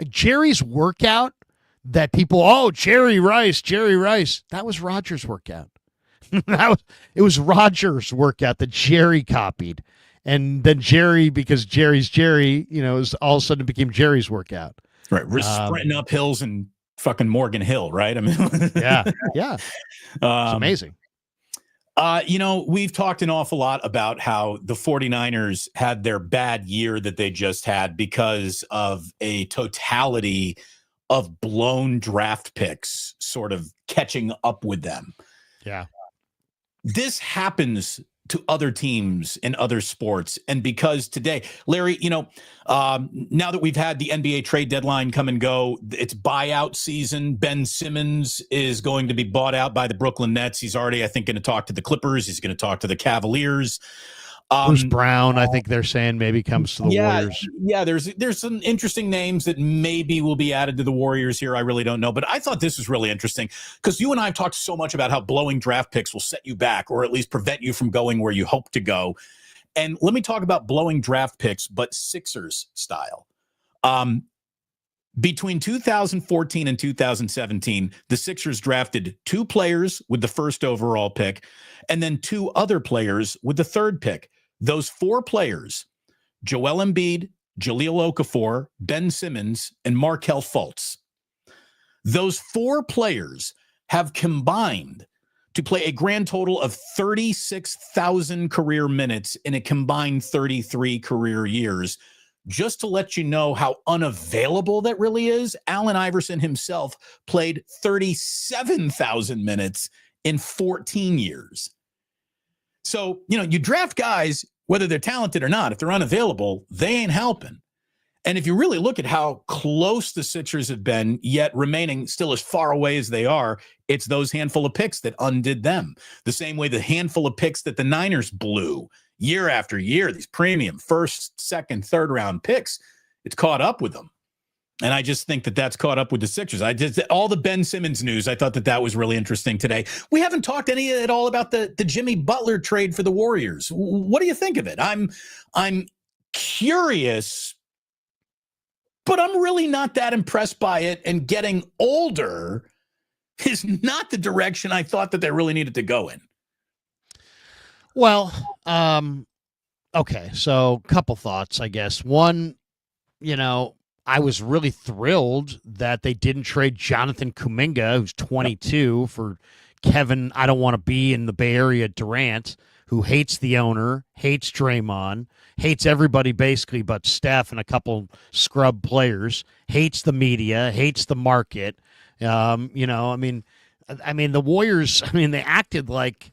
Jerry's workout that people, Jerry Rice. That was Roger's workout. It was Roger's workout that Jerry copied. And then Jerry, because Jerry's Jerry, all of a sudden it became Jerry's workout. Right. We're sprinting up hills and fucking Morgan Hill, right? I mean, yeah. It's amazing. We've talked an awful lot about how the 49ers had their bad year that they just had because of a totality of blown draft picks sort of catching up with them. Yeah. This happens to other teams in other sports. And because today, Larry, now that we've had the NBA trade deadline come and go, it's buyout season. Ben Simmons is going to be bought out by the Brooklyn Nets. He's already, I think, going to talk to the Clippers. He's going to talk to the Cavaliers. Bruce Brown, I think they're saying maybe comes to the Warriors. Yeah, there's some interesting names that maybe will be added to the Warriors here. I really don't know. But I thought this was really interesting because you and I have talked so much about how blowing draft picks will set you back or at least prevent you from going where you hope to go. And let me talk about blowing draft picks, but Sixers style. Between 2014 and 2017, the Sixers drafted 2 players with the first overall pick and then 2 other players with the third pick. Those 4 players, Joel Embiid, Jahlil Okafor, Ben Simmons, and Markelle Fultz. Those 4 players have combined to play a grand total of 36,000 career minutes in a combined 33 career years. Just to let you know how unavailable that really is, Allen Iverson himself played 37,000 minutes in 14 years. So, you draft guys, whether they're talented or not, if they're unavailable, they ain't helping. And if you really look at how close the Sixers have been, yet remaining still as far away as they are, it's those handful of picks that undid them. The same way the handful of picks that the Niners blew year after year, these premium first, second, third round picks, it's caught up with them. And I just think that that's caught up with the Sixers. All the Ben Simmons news, I thought that was really interesting today. We haven't talked any at all about the Jimmy Butler trade for the Warriors. What do you think of it? I'm curious, but I'm really not that impressed by it. And getting older is not the direction I thought that they really needed to go in. Well, okay, so couple thoughts, I guess. One, I was really thrilled that they didn't trade Jonathan Kuminga, who's 22, for Kevin, I don't want to be in the Bay Area, Durant, who hates the owner, hates Draymond, hates everybody basically but Steph and a couple scrub players, hates the media, hates the market. The Warriors, they acted like,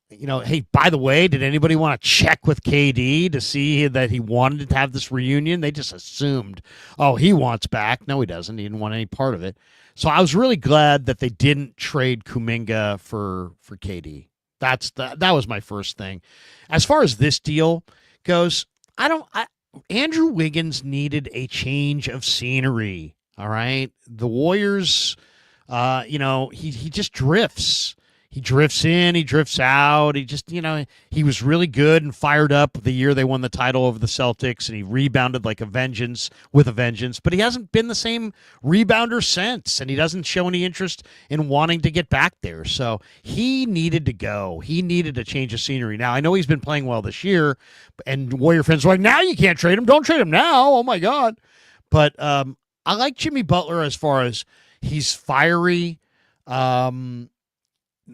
hey, by the way, did anybody want to check with KD to see that he wanted to have this reunion? They just assumed, oh, he wants back. No, he doesn't. He didn't want any part of it. So I was really glad that they didn't trade Kuminga for KD. That was my first thing. As far as this deal goes, Andrew Wiggins needed a change of scenery. All right. The Warriors, he just drifts. He drifts in, he drifts out. He just, he was really good and fired up the year they won the title over the Celtics, and he rebounded like a vengeance, but he hasn't been the same rebounder since, and he doesn't show any interest in wanting to get back there. So he needed to go. He needed a change of scenery. Now, I know he's been playing well this year, and Warrior fans are like, now you can't trade him. Don't trade him now. Oh, my God. But I like Jimmy Butler as far as he's fiery.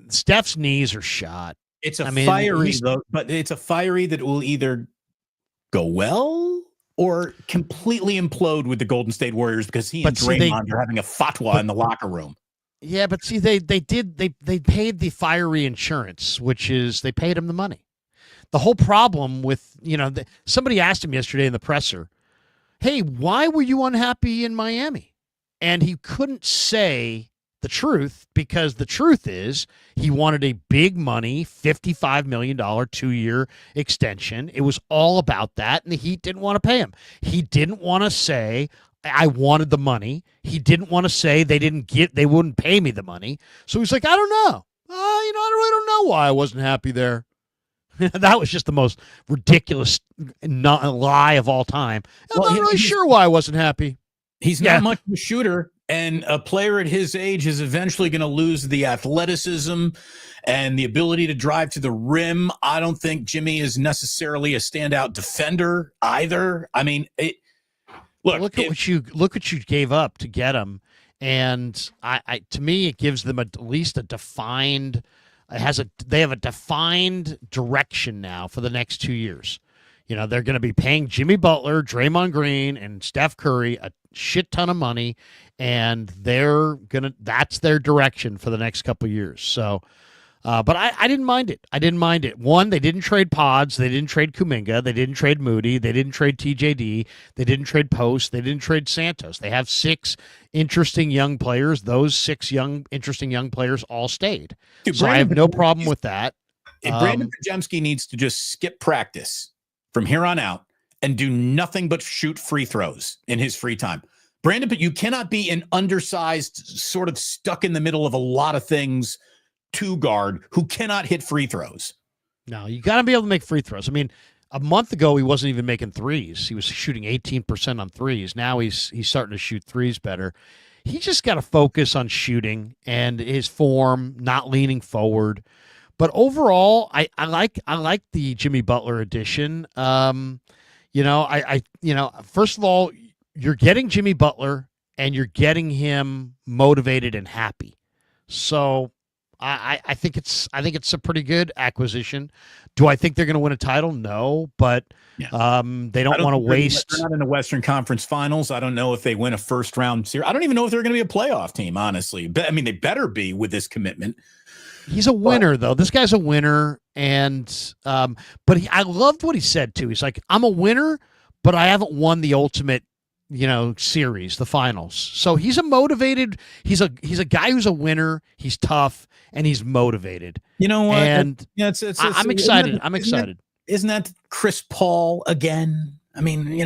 Steph's knees are shot. It's fiery, though, but it's a fiery that will either go well or completely implode with the Golden State Warriors because he and Draymond are having a fatwa in the locker room. Yeah, but see, they paid the fiery insurance, which is they paid him the money. The whole problem with, somebody asked him yesterday in the presser, hey, why were you unhappy in Miami? And he couldn't say the truth, because the truth is he wanted a big money, $55 million 2-year extension. It was all about that, and the Heat didn't want to pay him. He didn't want to say, I wanted the money. He didn't want to say they wouldn't pay me the money. So he's like, I don't know. I really don't know why I wasn't happy there. That was just the most ridiculous lie of all time. I'm not really sure why I wasn't happy. He's not much of a shooter. And a player at his age is eventually going to lose the athleticism and the ability to drive to the rim. I don't think Jimmy is necessarily a standout defender either. I mean, look what you gave up to get him, and to me, it gives them at least a defined. They have a defined direction now for the next 2 years. They're going to be paying Jimmy Butler, Draymond Green, and Steph Curry a shit ton of money, and that's their direction for the next couple of years. So, but I didn't mind it. I didn't mind it. One, they didn't trade Pods. They didn't trade Kuminga. They didn't trade Moody. They didn't trade TJD. They didn't trade Post. They didn't trade Santos. They have 6 interesting young players. Those 6 interesting young players all stayed. Dude, so I have no problem with that. Brandon Podziemski needs to just skip practice from here on out and do nothing but shoot free throws in his free time. Brandon, but you cannot be an undersized, sort of stuck in the middle of a lot of things guard who cannot hit free throws. No, you got to be able to make free throws. I mean, A month ago, he wasn't even making threes. He was shooting 18% on threes. Now he's starting to shoot threes better. He just got to focus on shooting and his form, not leaning forward. But overall, I like the Jimmy Butler addition. First of all, you're getting Jimmy Butler and you're getting him motivated and happy. So I think it's a pretty good acquisition. Do I think they're going to win a title? No, but they don't want to waste. They're not in the Western Conference Finals. I don't know if they win a first round series. I don't even know if they're going to be a playoff team, honestly. But I mean, they better be with this commitment. He's a winner, though. This guy's a winner, and I loved what he said too. He's like, I'm a winner, but I haven't won the ultimate, series, the finals. So he's a motivated. He's a guy who's a winner. He's tough and he's motivated. You know what? And I'm excited. Isn't that Chris Paul again? I mean,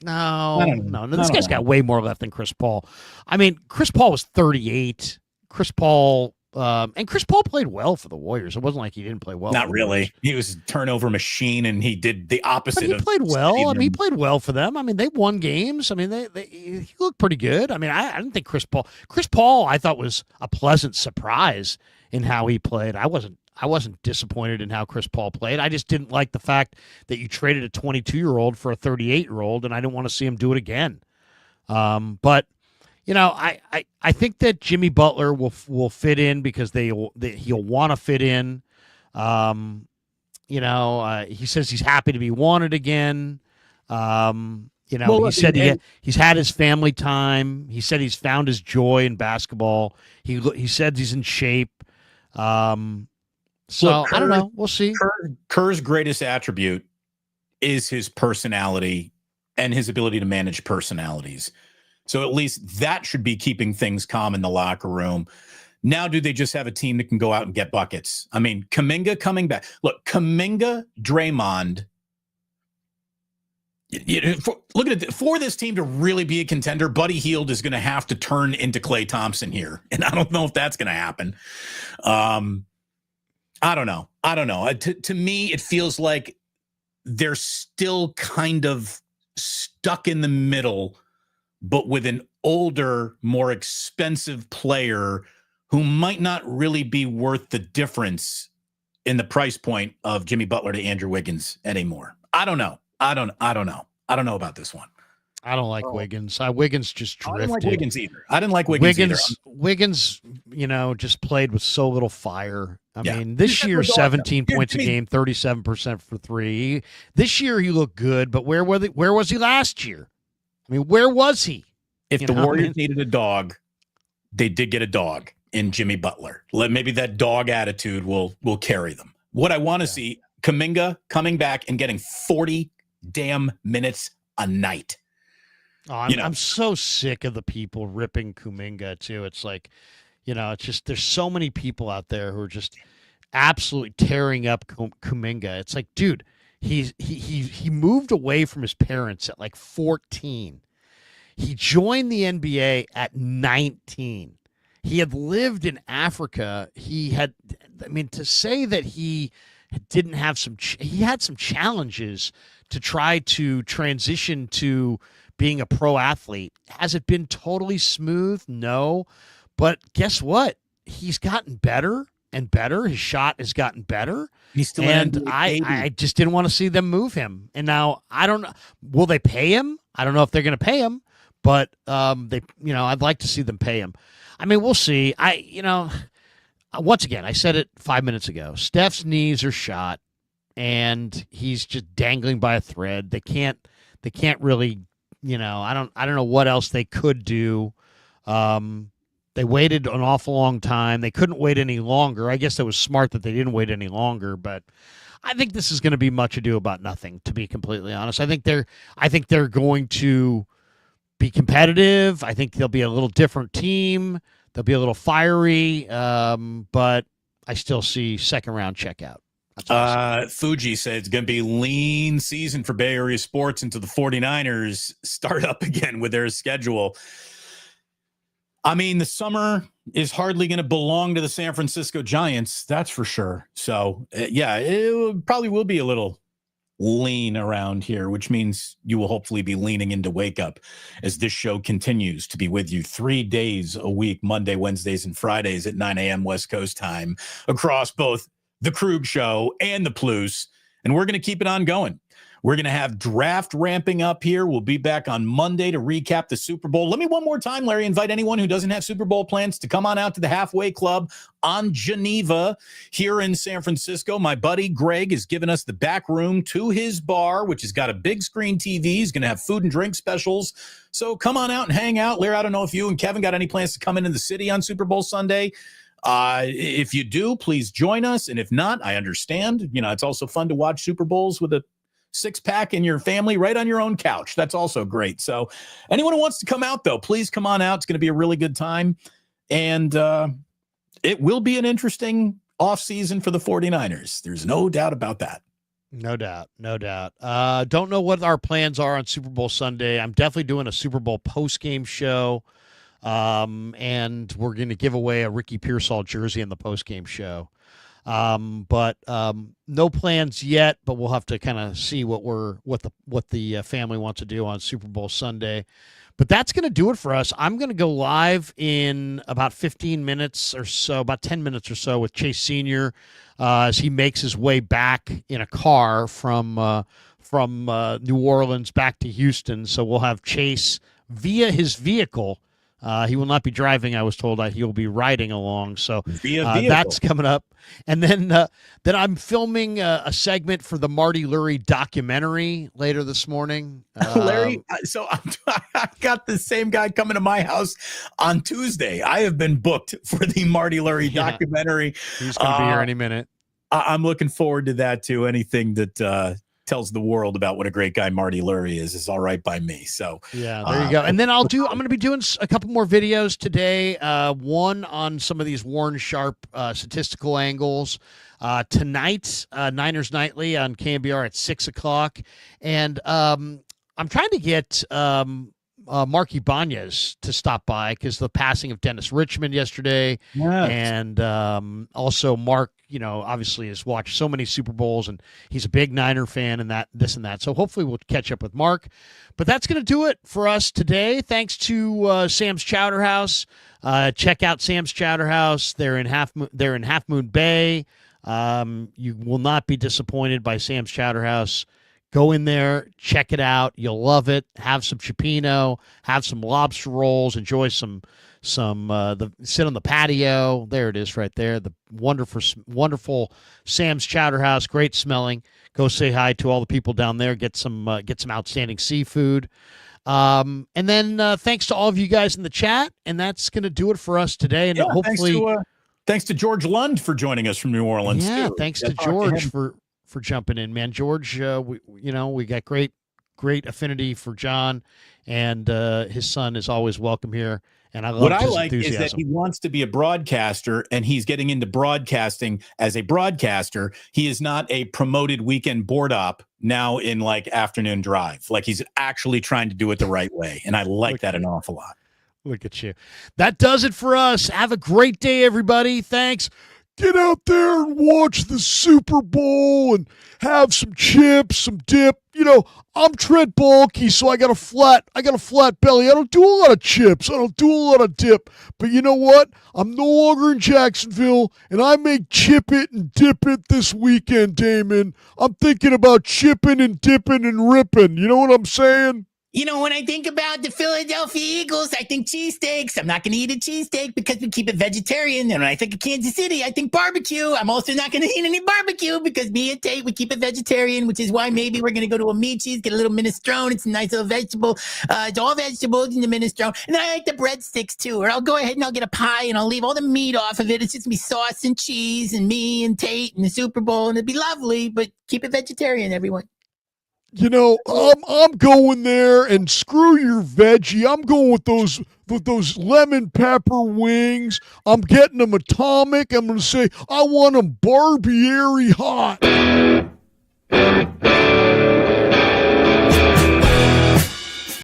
No. This guy's got way more left than Chris Paul. I mean, Chris Paul was 38. Chris Paul played well for the Warriors. It wasn't like he didn't play well. Not really. He was a turnover machine, and he did the opposite. But he played well. I mean, he played well for them. I mean, they won games. I mean, he looked pretty good. I mean, I didn't think Chris Paul, I thought was a pleasant surprise in how he played. I wasn't disappointed in how Chris Paul played. I just didn't like the fact that you traded a 22-year-old for a 38-year-old, and I didn't want to see him do it again. But I think that Jimmy Butler will fit in because he'll want to fit in. He says he's happy to be wanted again. He said he's had his family time. He said he's found his joy in basketball. He said he's in shape. I don't know. We'll see. Kerr's greatest attribute is his personality and his ability to manage personalities. So at least that should be keeping things calm in the locker room. Now, do they just have a team that can go out and get buckets? I mean, Kuminga coming back. Look, Kuminga, Draymond. Look at it. For this team to really be a contender, Buddy Hield is going to have to turn into Klay Thompson here. And I don't know if that's going to happen. I don't know. To me, it feels like they're still kind of stuck in the middle, but with an older, more expensive player who might not really be worth the difference in the price point of Jimmy Butler to Andrew Wiggins anymore. I don't know. I don't know about this one. I don't like Wiggins. Wiggins just drifted. I didn't like Wiggins either. I didn't like Wiggins either. Wiggins, just played with so little fire. I mean, this year, 17 points a game, 37% for three. This year, he looked good, but where was he last year? I mean, where was he? If the Warriors needed a dog, they did get a dog in Jimmy Butler. Maybe that dog attitude will carry them. What I want to see, Kuminga coming back and getting 40 damn minutes a night. Oh, I'm so sick of the people ripping Kuminga too. It's like, it's just there's so many people out there who are just absolutely tearing up Kuminga. It's like, dude, he moved away from his parents at like 14. He joined the NBA at 19. He had lived in Africa. To say that he didn't have he had some challenges to try to transition to being a pro athlete. Has it been totally smooth? No. But guess what? He's gotten better and better. His shot has gotten better. He's still I just didn't want to see them move him. And now I don't know. Will they pay him? I don't know if they're going to pay him, but I'd like to see them pay him. I mean, we'll see. Once again, I said it 5 minutes ago. Steph's knees are shot and he's just dangling by a thread. They can't really, I don't know what else they could do. They waited an awful long time. They couldn't wait any longer. I guess it was smart that they didn't wait any longer, but I think this is going to be much ado about nothing, to be completely honest. I think they're going to be competitive. I think they'll be a little different team. They'll be a little fiery, but I still see second round checkout. Fuji said it's going to be a lean season for Bay Area sports until the 49ers start up again with their schedule. I mean, the summer is hardly going to belong to the San Francisco Giants. That's for sure. So, it probably will be a little lean around here, which means you will hopefully be leaning into Wake Up as this show continues to be with you 3 days a week, Monday, Wednesdays, and Fridays at 9 a.m. West Coast time across both the Krug Show and the Plus. And we're going to keep it on going. We're going to have draft ramping up here. We'll be back on Monday to recap the Super Bowl. Let me one more time, Larry, invite anyone who doesn't have Super Bowl plans to come on out to the Halfway Club on Geneva here in San Francisco. My buddy Greg has given us the back room to his bar, which has got a big screen TV. He's going to have food and drink specials. So come on out and hang out. Larry, I don't know if you and Kevin got any plans to come into the city on Super Bowl Sunday. If you do, please join us. And if not, I understand. You know, it's also fun to watch Super Bowls with a six-pack in your family right on your own couch. That's also great. So anyone who wants to come out, though, please come on out. It's going to be a really good time. And it will be an interesting offseason for the 49ers. There's no doubt about that. No doubt. No doubt. Don't know what our plans are on Super Bowl Sunday. I'm definitely doing a Super Bowl post-game show. And we're going to give away a Ricky Pearsall jersey in the post-game show. But no plans yet, but we'll have to kind of see what the family wants to do on Super Bowl Sunday. But that's going to do it for us. I'm going to go live in about 15 minutes or so, about 10 minutes or so with Chase Sr. As he makes his way back in a car from New Orleans back to Houston. So we'll have Chase via his vehicle. He will not be driving, I was told. He will be riding along. So that's coming up. And then I'm filming a segment for the Marty Lurie documentary later this morning. Larry, so I've got the same guy coming to my house on Tuesday. I have been booked for the Marty Lurie documentary. He's going to be here any minute. I'm looking forward to that, too. Anything that tells the world about what a great guy Marty Lurie is all right by me. So yeah, there you go. And then I'm going to be doing a couple more videos today. One on some of these Warren Sharp statistical angles. Tonight, Niners Nightly on KMBR at 6:00. And I'm trying to get Mark Ibanez to stop by because the passing of Dennis Richmond yesterday. Yes. And also Mark, you know, obviously has watched so many Super Bowls and he's a big Niner fan and this and that. So hopefully we'll catch up with Mark. But that's going to do it for us today. Thanks to Sam's Chowder House. Check out Sam's Chowder House. They're in Half Moon Bay. You will not be disappointed by Sam's Chowder House. Go in there, check it out. You'll love it. Have some cioppino, have some lobster rolls, enjoy sit on the patio. There it is right there. The wonderful Sam's Chowder House, great smelling. Go say hi to all the people down there. Get some outstanding seafood. And then thanks to all of you guys in the chat. And that's going to do it for us today. And hopefully, thanks to George Lund for joining us from New Orleans. Yeah, too. Thanks to George for jumping in, man. George, we got great affinity for John, and his son is always welcome here. And I love what I his like enthusiasm. is that he wants to be a broadcaster, and he's getting into broadcasting as a broadcaster. He is not a promoted weekend board op now in like afternoon drive. Like he's actually trying to do it the right way, and I like that an awful lot. Look at you. That does it for us. Have a great day, everybody. Thanks. Get out there and watch the Super Bowl and have some chips, some dip. You know, I'm Trent Baalke, so I got a flat belly. I don't do a lot of chips. I don't do a lot of dip. But you know what? I'm no longer in Jacksonville, and I may chip it and dip it this weekend, Damon. I'm thinking about chipping and dipping and ripping. You know what I'm saying? You know, when I think about the Philadelphia Eagles, I think cheesesteaks. I'm not going to eat a cheesesteak because we keep it vegetarian. And when I think of Kansas City, I think barbecue. I'm also not going to eat any barbecue because me and Tate, we keep it vegetarian, which is why maybe we're going to go to a meat cheese, get a little minestrone. It's a nice little vegetable. It's all vegetables in the minestrone. And then I like the breadsticks too. Or I'll go ahead and I'll get a pie and I'll leave all the meat off of it. It's just going to be sauce and cheese and me and Tate and the Super Bowl. And it'd be lovely, but keep it vegetarian, everyone. You know, I'm going there, and screw your veggie. I'm going with those lemon pepper wings. I'm getting them atomic. I'm going to say I want them Barbieri hot.